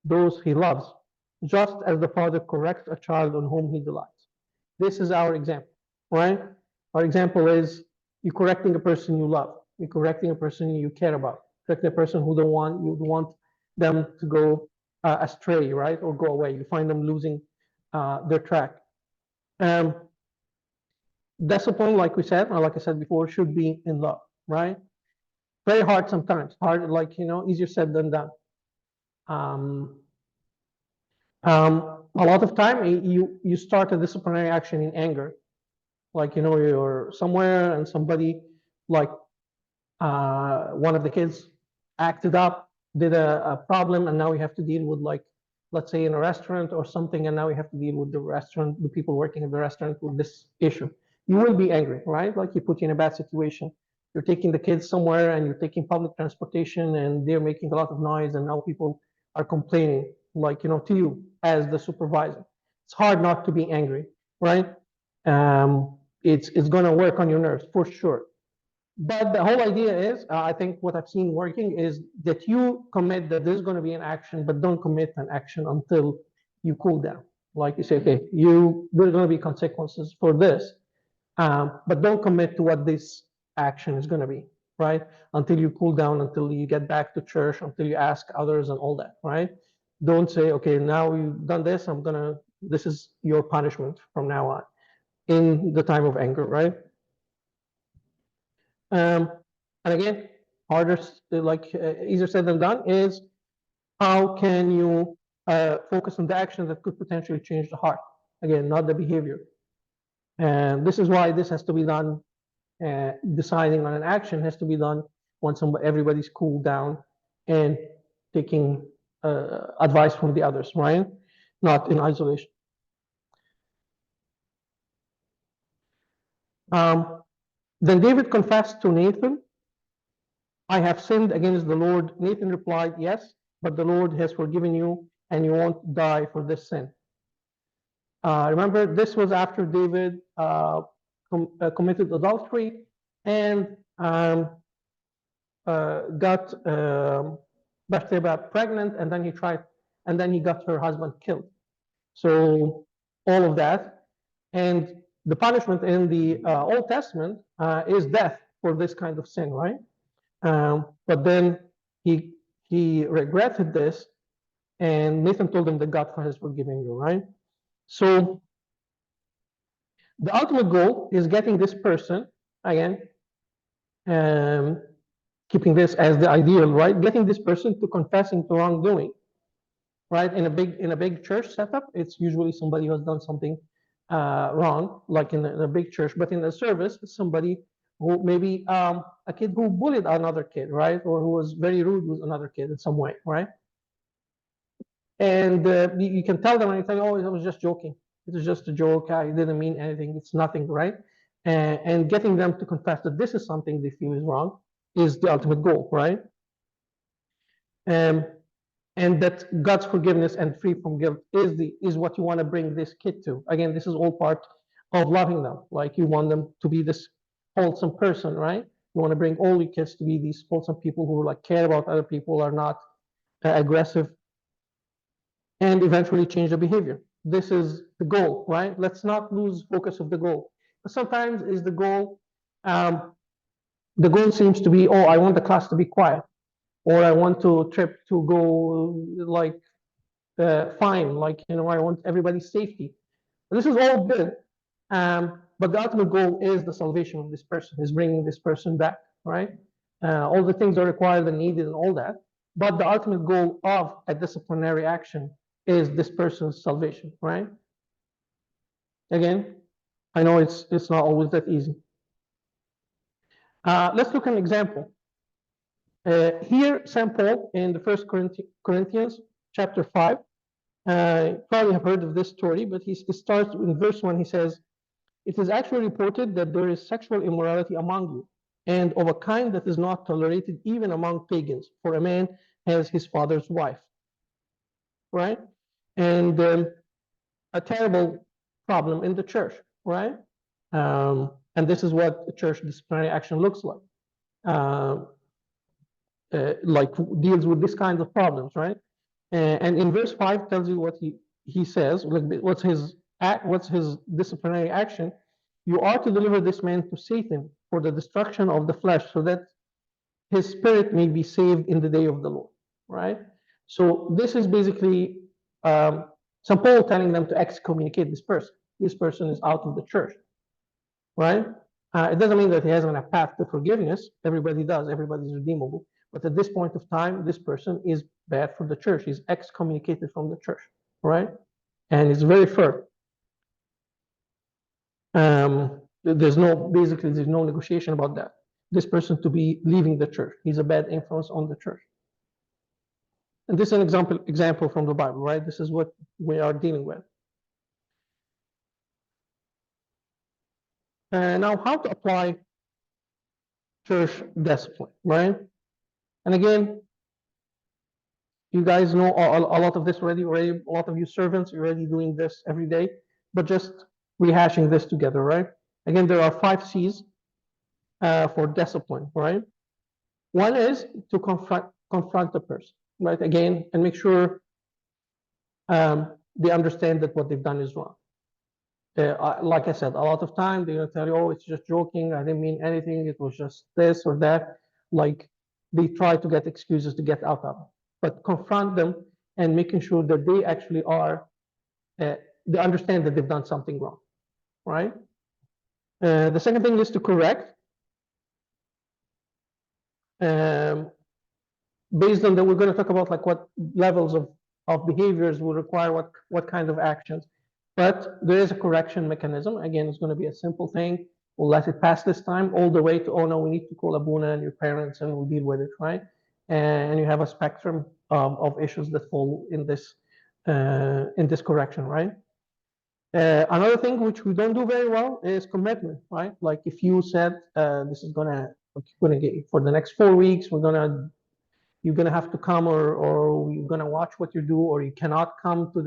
Speaker 1: those he loves, just as the father corrects a child on whom he delights. This is our example, right? Our example is you correcting a person you love, you correcting a person you care about, correcting a person who you want them to go astray, right, or go away. You find them losing their track. Discipline, like we said, or like I said before, should be in love, right? Very hard sometimes, hard, like, easier said than done. A lot of time you start a disciplinary action in anger, like you're somewhere and somebody like one of the kids acted up, did a problem, and now we have to deal with, like, let's say in a restaurant or something, and now we have to deal with the people working in the restaurant with this issue. You will be angry, right? Like, you put you in a bad situation. You're taking the kids somewhere and you're taking public transportation and they're making a lot of noise, and now people are complaining, like, to you as the supervisor. It's hard not to be angry, right? It's going to work on your nerves for sure. But the whole idea is, I think what I've seen working is that you commit that there's going to be an action, but don't commit an action until you cool down. Like you say, okay, there are going to be consequences for this, but don't commit to what this action is going to be, right? Until you cool down, until you get back to church, until you ask others and all that, right? Don't say, okay, now you've done this, this is your punishment from now on, in the time of anger, right? And again, harder, easier said than done is how can you focus on the action that could potentially change the heart? Again, not the behavior. And this is why this has to be done. Deciding on an action has to be done when everybody's cooled down and taking advice from the others, right? Not in isolation. Then David confessed to Nathan, I have sinned against the Lord. Nathan replied, yes, but the Lord has forgiven you and you won't die for this sin. Remember, this was after David committed adultery and got Bathsheba pregnant, and then he got her husband killed. So all of that, and the punishment in the Old Testament is death for this kind of sin, right? But then he regretted this, and Nathan told him that God has forgiven you, right? So the ultimate goal is getting this person, again, keeping this as the ideal, right? Getting this person to confessing to wrongdoing, right? In a big church setup, it's usually somebody who has done something wrong, like in a big church. But in a service, it's somebody who maybe a kid who bullied another kid, right? Or who was very rude with another kid in some way, right? And you can tell them anything, oh, I was just joking. It was just a joke. I didn't mean anything. It's nothing, right? And getting them to confess that this is something they feel is wrong is the ultimate goal, right? And that God's forgiveness and free from guilt is what you want to bring this kid to. Again, this is all part of loving them. Like you want them to be this wholesome person, right? You want to bring all your kids to be these wholesome people who like care about other people, are not aggressive, and eventually change the behavior. This is the goal, right? Let's not lose focus of the goal. But sometimes is the goal seems to be, oh, I want the class to be quiet, or I want to trip to go like fine, like, I want everybody's safety. This is all good, but the ultimate goal is the salvation of this person, is bringing this person back, right? All the things are required and needed and all that, but the ultimate goal of a disciplinary action is this person's salvation, right? Again, I know it's not always that easy. Let's look at an example. Here, St. Paul in the First Corinthians chapter 5, probably have heard of this story, but he starts in verse 1. He says, it is actually reported that there is sexual immorality among you, and of a kind that is not tolerated even among pagans, for a man has his father's wife, right? And a terrible problem in the church, right? And this is what the church disciplinary action looks like deals with this kinds of problems, right? And in verse 5 tells you what he says, what's his disciplinary action. You are to deliver this man to Satan for the destruction of the flesh, so that his spirit may be saved in the day of the Lord, right? So this is basically St. Paul telling them to excommunicate this person. This person is out of the church, right? It doesn't mean that he hasn't a path to forgiveness. Everybody does. Everybody's redeemable. But at this point of time, this person is bad for the church. He's excommunicated from the church, right? And it's very firm. There's no negotiation about that. This person to be leaving the church. He's a bad influence on the church. And this is an example from the Bible, right? This is what we are dealing with. Now, how to apply church discipline, right? And again, you guys know a lot of this already. A lot of you servants are already doing this every day, but just rehashing this together, right? Again, there are 5 C's for discipline, right? One is to confront the person, right? Again, and make sure they understand that what they've done is wrong. Like I said, a lot of time they're gonna tell you, oh, it's just joking, I didn't mean anything, it was just this or that. Like they try to get excuses to get out of it. But confront them and making sure that they actually are, they understand that they've done something wrong, right? The second thing is to correct. Based on that, we're going to talk about like what levels of behaviors will require what kind of actions. But there is a correction mechanism. Again, it's going to be a simple thing. We'll let it pass this time, all the way to, oh no, we need to call Abuna and your parents and we'll deal with it, right? And you have a spectrum of issues that fall in this correction, right? Another thing which we don't do very well is commitment, right? Like if you said this is gonna get for the next 4 weeks, you're gonna have to come, or you're gonna watch what you do, or you cannot come to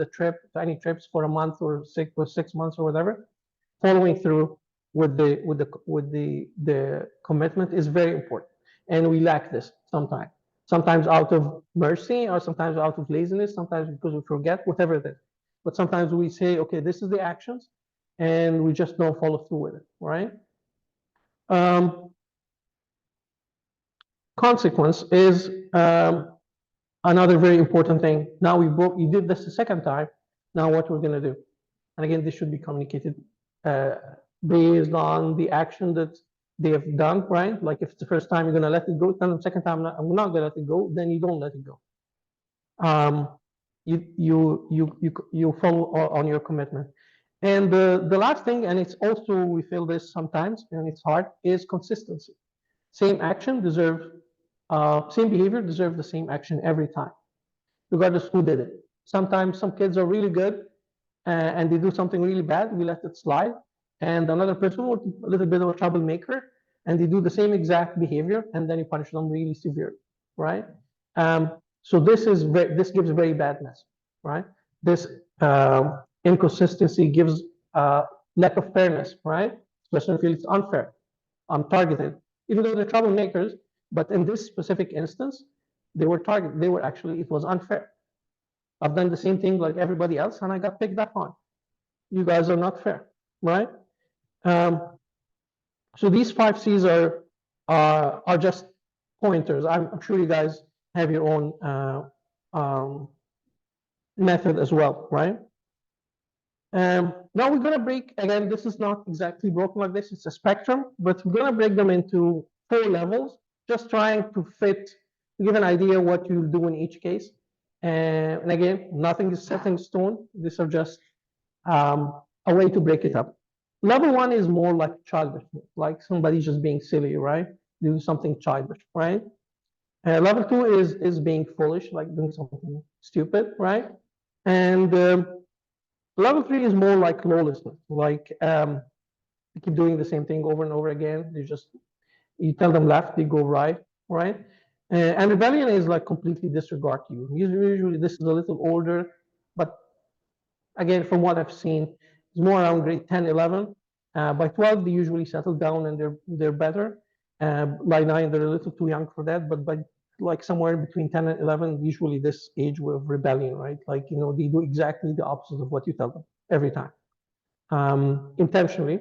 Speaker 1: any trips for a month or 6 months or whatever. Following through with the commitment is very important, and we lack this sometimes. Sometimes out of mercy, or sometimes out of laziness, sometimes because we forget, whatever it is. But sometimes we say, okay, this is the actions, and we just don't follow through with it, right? Consequence is another very important thing. Now you did this the second time. Now what we're going to do? And again, this should be communicated based on the action that they have done, right? Like if it's the first time you're going to let it go, then the second time I'm not going to let it go, then you don't let it go. You follow on your commitment. And the last thing, and it's also, we feel this sometimes, and it's hard, is consistency. Same action deserves, same behavior deserves the same action every time, regardless who did it. Sometimes some kids are really good and they do something really bad, we let it slide. And another person, a little bit of a troublemaker, and they do the same exact behavior, and then you punish them really severe, right? So this gives very badness, right? This inconsistency gives lack of fairness, right? Especially if it's unfair, targeted. Even though they're troublemakers, but in this specific instance, they were targeted. They were actually, it was unfair. I've done the same thing like everybody else, and I got picked up on. You guys are not fair, right? So these 5 C's are just pointers. I'm sure you guys have your own method as well, right? Now we're going to break, again, this is not exactly broken like this, it's a spectrum, but we're going to break them into 4 levels, just trying to give an idea what you'll do in each case. And again, nothing is set in stone. These are just a way to break it up. Level 1 is more like childish, like somebody just being silly, right? Do something childish, right? Level 2 is being foolish, like doing something stupid, right? And level 3 is more like lawlessness, like they keep doing the same thing over and over again. You tell them left, they go right, right? And rebellion is like completely disregard you. Usually this is a little older, but again, from what I've seen, it's more around grade 10, 11. By 12, they usually settle down and they're better. By 9, they're a little too young for that, but by like somewhere between 10 and 11, usually this age of rebellion, right? Like, they do exactly the opposite of what you tell them every time, intentionally.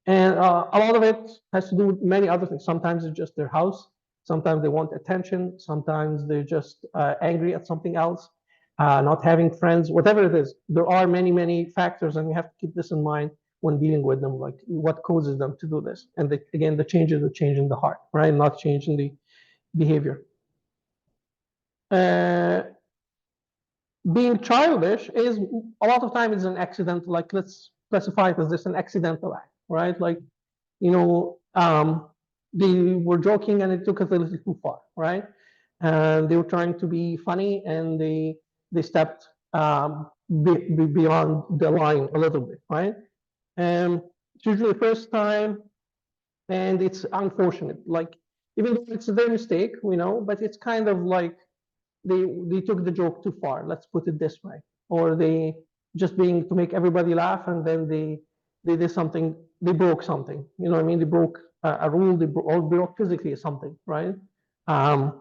Speaker 1: And a lot of it has to do with many other things. Sometimes it's just their house. Sometimes they want attention. Sometimes they're just angry at something else, not having friends, whatever it is. There are many, many factors, and we have to keep this in mind when dealing with them, like what causes them to do this. And again, the change is a change in the heart, right? Not change in the behavior. Being childish is a lot of time is an accident. Like let's classify it as this an accidental act, right? Like they were joking and it took it a little too far, right? And they were trying to be funny and they stepped beyond the line a little bit, right? And it's usually the first time, and it's unfortunate. Like even though it's their mistake, but it's kind of like they took the joke too far. Let's put it this way, or they just being to make everybody laugh, and then they did something. They broke something. You know what I mean? They broke a rule. They broke physically something, right? So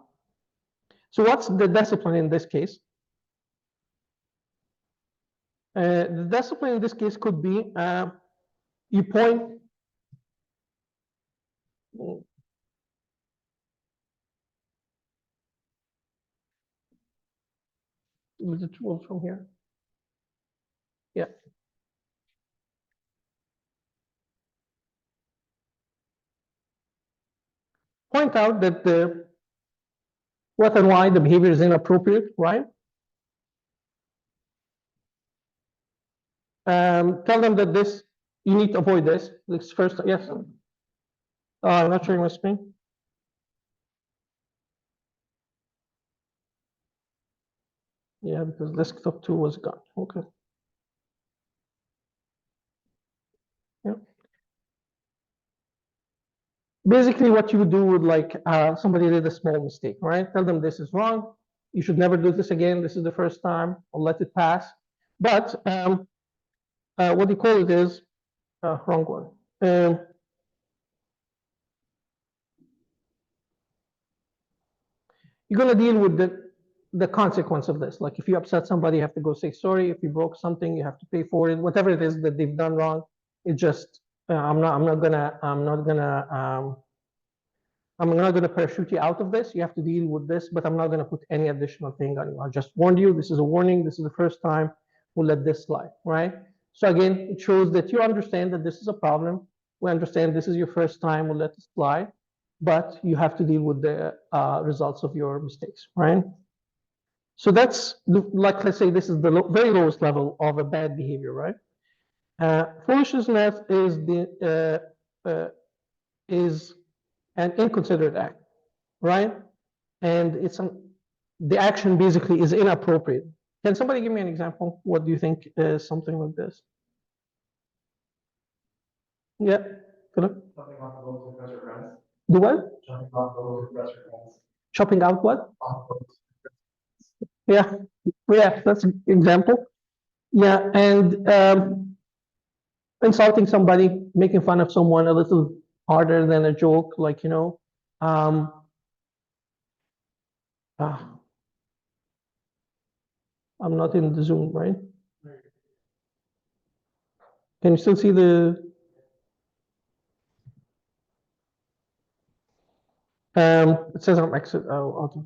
Speaker 1: what's the discipline in this case? The discipline in this case could be you point. With the tools from here. Yeah. Point out that the what and why the behavior is inappropriate, right? Tell them that this, you need to avoid this. This first, yes. I'm not sharing my screen. Yeah, because desktop 2 was gone. Okay. Yeah. Basically, what you would do would like somebody did a small mistake, right? Tell them this is wrong. You should never do this again. This is the first time. I'll let it pass. But what they call it is wrong one. You're gonna deal with the consequence of this. Like if you upset somebody, you have to go say sorry. If you broke something, you have to pay for it. Whatever it is that they've done wrong, it just I'm not gonna parachute you out of this. You have to deal with this, but I'm not gonna put any additional thing on you. I just warned you. This is a warning. This is the first time. We'll let this slide, right? So again, it shows that you understand that this is a problem. We understand this is your first time. We'll let it slide, but you have to deal with the results of your mistakes, right? So that's like, let's say this is the very lowest level of a bad behavior, right? Foolishness is an inconsiderate act, right? And the action basically is inappropriate. Can somebody give me an example? What do you think is something like this? Yeah, Philip?
Speaker 2: Something off the boat to impress your friends.
Speaker 1: Do what?
Speaker 2: Jumping off the boat to impress your friends.
Speaker 1: Chopping out what?
Speaker 2: Off the boat.
Speaker 1: Yeah, yeah, that's an example. Yeah, and insulting somebody, making fun of someone a little harder than a joke, like, um, I'm not in the Zoom, right? Can you still see the? It says I'm exit. Oh,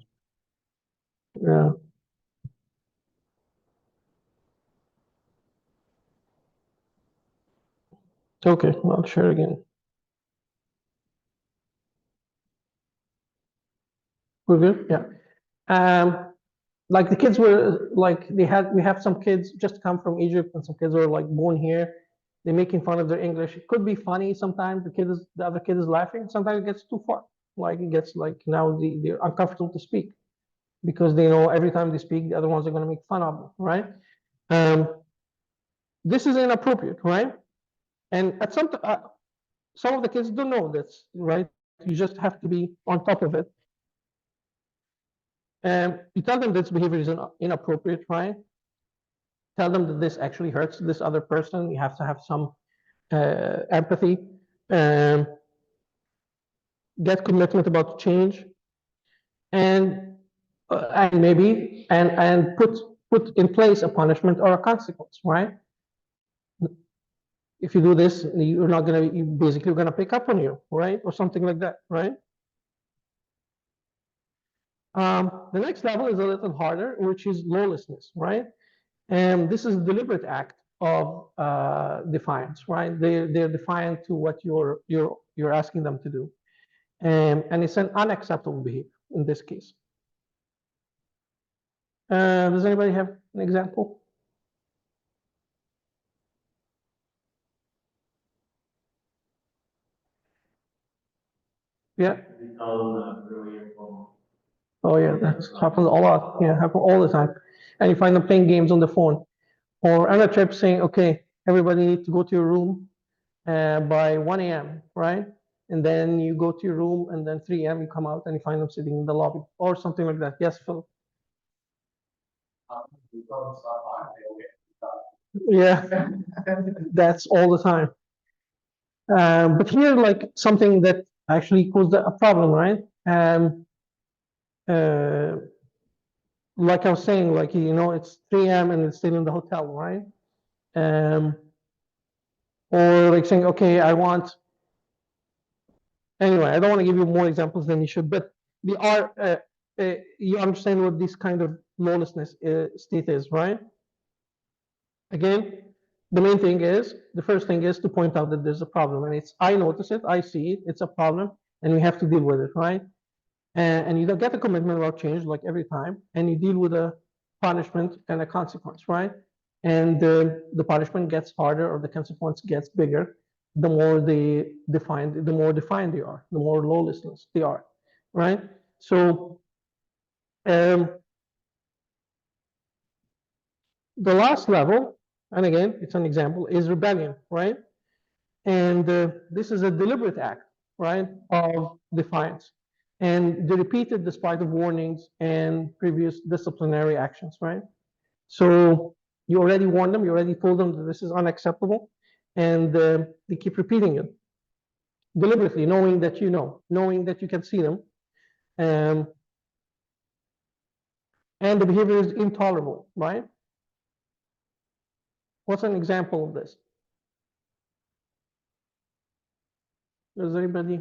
Speaker 1: yeah. Okay, I'll share again. We're good, yeah. Like the kids were like we have some kids just come from Egypt and some kids are like born here. They're making fun of their English. It could be funny sometimes. The other kid is laughing. Sometimes it gets too far. Like it gets like now they're uncomfortable to speak because they know every time they speak, the other ones are going to make fun of them, right? This is inappropriate, right? And at some of the kids don't know this, right? You just have to be on top of it. You tell them this behavior is inappropriate, right? Tell them that this actually hurts this other person. You have to have some empathy. Get commitment about change, and maybe put in place a punishment or a consequence, right? If you do this, you're not gonna you basically gonna pick up on you, right, or something like that, right? The next level is a little harder, which is lawlessness, right? And this is a deliberate act of defiance, right? They're defiant to what you're asking them to do, and it's an unacceptable behavior in this case. Does anybody have an example? Yeah. Oh yeah, that happens a lot. Yeah, happens all the time. And you find them playing games on the phone, or on a trip saying, "Okay, everybody needs to go to your room by 1 a.m." Right? And then you go to your room, and then 3 a.m. you come out and you find them sitting in the lobby, or something like that. Yes, Phil. Yeah, that's all the time. But here, like something that actually caused a problem, right? Like I was saying, like it's 3 a.m. and it's still in the hotel, right? Or like saying, okay, I want, anyway, I don't want to give you more examples than you should, but the are, you understand what this kind of lawlessness state is, right? Again, the main thing is, the first thing is to point out that there's a problem, and it's, I notice it, I see it, it's a problem, and we have to deal with it, right? And you don't get a commitment about change like every time, and you deal with a punishment and a consequence, right? And the punishment gets harder or the consequence gets bigger, the more defined they are, the more lawlessness they are, right? So the last level, and again, it's an example, is rebellion, right? And this is a deliberate act, right, of defiance. And they're repeated despite of warnings and previous disciplinary actions, right? So you already warned them, you already told them that this is unacceptable, and they keep repeating it deliberately, knowing that you know, knowing that you can see them. And the behavior is intolerable, right? What's an example of this? Does anybody?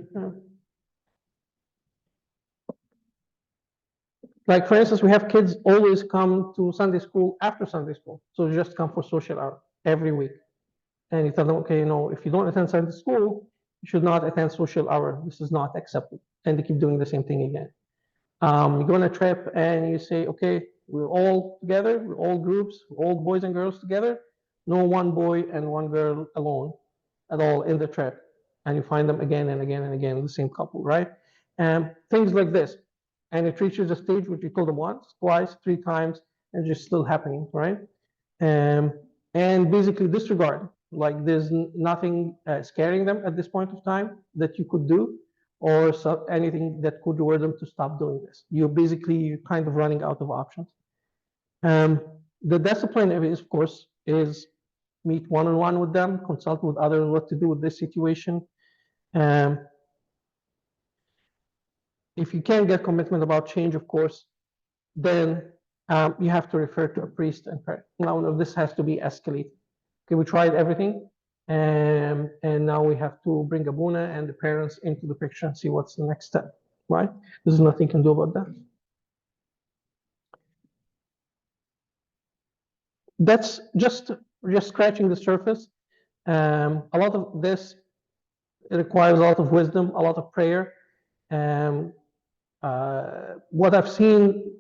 Speaker 1: Like, for instance, we have kids always come to Sunday school after Sunday school. So they just come for social hour every week. And you tell them, okay, you know, if you don't attend Sunday school, you should not attend social hour. This is not acceptable. And they keep doing the same thing again. You go on a trip and you say, okay, we're all together, we're all groups, we're all boys and girls together. No one boy and one girl alone at all in the trip. And you find them again and again and again, the same couple, right? And things like this. And it reaches a stage which you told them once, twice, three times, and it's just still happening, right? And basically disregard, like there's nothing scaring them at this point of time that you could do, or anything that could lure them to stop doing this. You're kind of running out of options. The discipline is, of course, is meet one-on-one with them, consult with others what to do with this situation. If you can't get commitment about change, of course, then you have to refer to a priest and pray. Now, this has to be escalated. Okay, we tried everything, and now we have to bring Abuna and the parents into the picture and see what's the next step, right? There's nothing you can do about that. That's just scratching the surface. A lot of this requires a lot of wisdom, a lot of prayer. What I've seen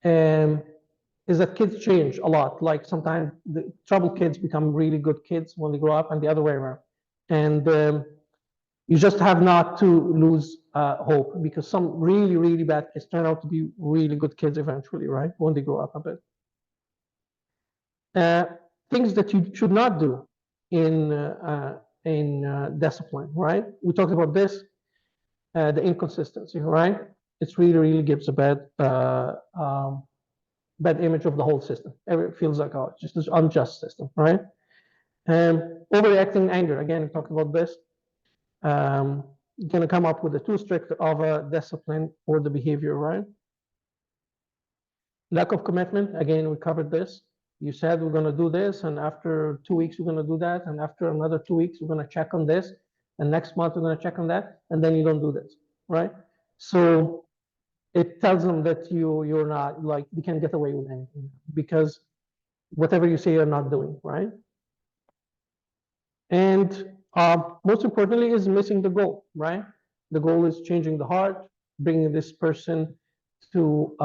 Speaker 1: is that kids change a lot. Like sometimes the troubled kids become really good kids when they grow up, and the other way around. And you just have not to lose hope, because some really, really bad kids turn out to be really good kids eventually, right? When they grow up a bit. Things that you should not do in discipline, right? We talked about this, the inconsistency, right? It's really, really gives a bad image of the whole system. It feels like, oh, it's just this unjust system, right? Overreacting in anger, again, we talked about this. You're going to come up with a too strict of a discipline or the behavior, right? Lack of commitment, again, we covered this. You said we're going to do this, and after 2 weeks, we're going to do that, and after another 2 weeks, we're going to check on this, and next month, we're going to check on that, and then you don't do this, right? So it tells them that you're not, like, you can't get away with anything, because whatever you say, you're not doing, right? And most importantly is missing the goal, right? The goal is changing the heart, bringing this person to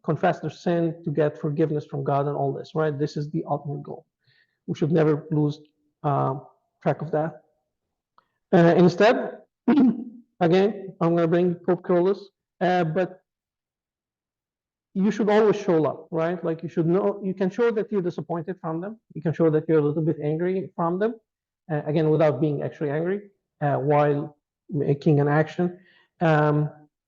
Speaker 1: confess their sin, to get forgiveness from God and all this, right? This is the ultimate goal. We should never lose track of that. Instead, again, I'm going to bring Pope Carolus, but you should always show up, right? Like you should know, you can show that you're disappointed from them. You can show that you're a little bit angry from them, again, without being actually angry, while making an action.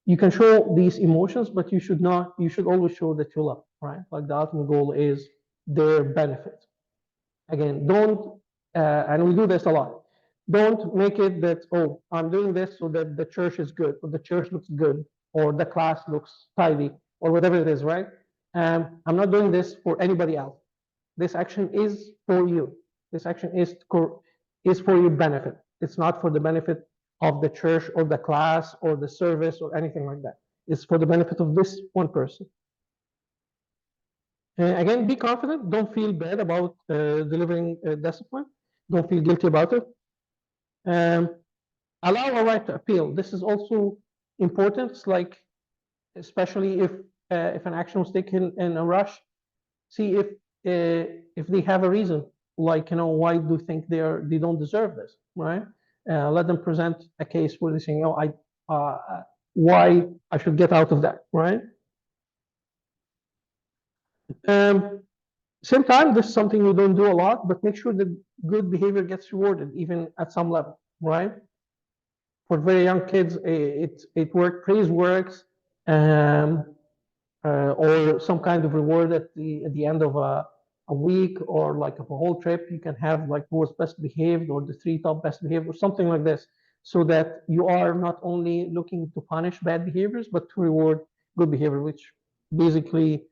Speaker 1: You can show these emotions, but you should always show that you love, right? Like the ultimate goal is their benefit. Again, don't, and we do this a lot. Don't make it that, oh, I'm doing this so that the church is good, or the church looks good, or the class looks tidy, or whatever it is, right? I'm not doing this for anybody else. This action is for you. This action is for your benefit. It's not for the benefit of the church or the class or the service or anything like that. It's for the benefit of this one person. Again, be confident. Don't feel bad about delivering discipline. Don't feel guilty about it. Allow a right to appeal. This is also important. It's like, especially if an action was taken in a rush, see if they have a reason, like, why do you think they don't deserve this, right? Let them present a case where they say, why I should get out of that, right? Same time, this is something we don't do a lot, but make sure that good behavior gets rewarded, even at some level, right? For very young kids, praise works, or some kind of reward at the end of a week, or like of a whole trip. You can have like who was best behaved, or the 3 top best behaved, or something like this, so that you are not only looking to punish bad behaviors, but to reward good behavior, which basically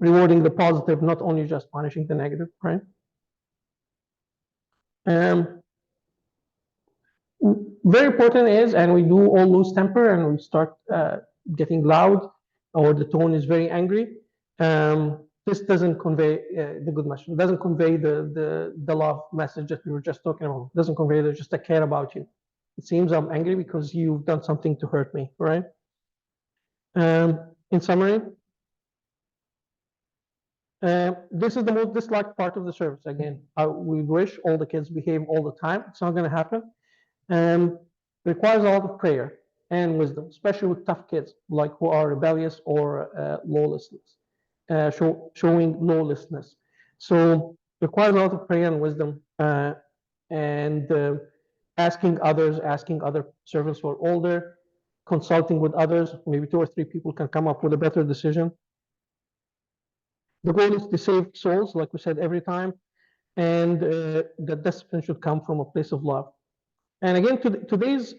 Speaker 1: rewarding the positive, not only just punishing the negative, right? Very important is, and we do all lose temper and we start getting loud, or the tone is very angry. This doesn't convey the good message. It doesn't convey the love message that we were just talking about. It doesn't convey just a care about you. It seems I'm angry because you've done something to hurt me, right? In summary, this is the most disliked part of the service. Again, we wish all the kids behave all the time. It's not going to happen. Requires a lot of prayer and wisdom, especially with tough kids, like who are rebellious or lawlessness, showing lawlessness. So requires a lot of prayer and wisdom, and asking other servants who are older, consulting with others. Maybe 2 or 3 people can come up with a better decision. The goal is to save souls, like we said every time, and the discipline should come from a place of love. And again, today's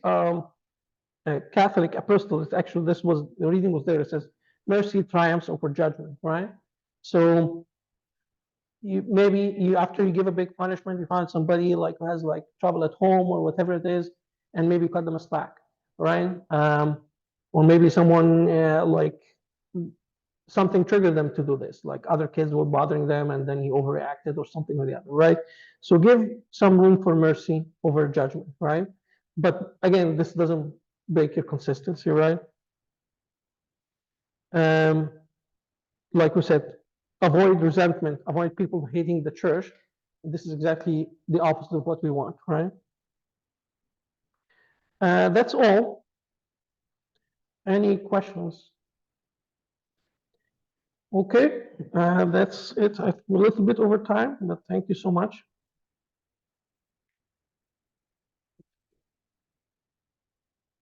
Speaker 1: Catholic epistle, it's actually, the reading was there. It says, mercy triumphs over judgment, right? So maybe after you give a big punishment, you find somebody like who has like trouble at home or whatever it is, and maybe cut them a slack, right? Or maybe someone like something triggered them to do this, like other kids were bothering them and then he overreacted or something or the other, right? So give some room for mercy over judgment, right? But again, this doesn't break your consistency, right? Like we said, avoid resentment, avoid people hating the church. This is exactly the opposite of what we want, right? That's all. Any questions? Okay, that's it. I'm a little bit over time, but thank you so much.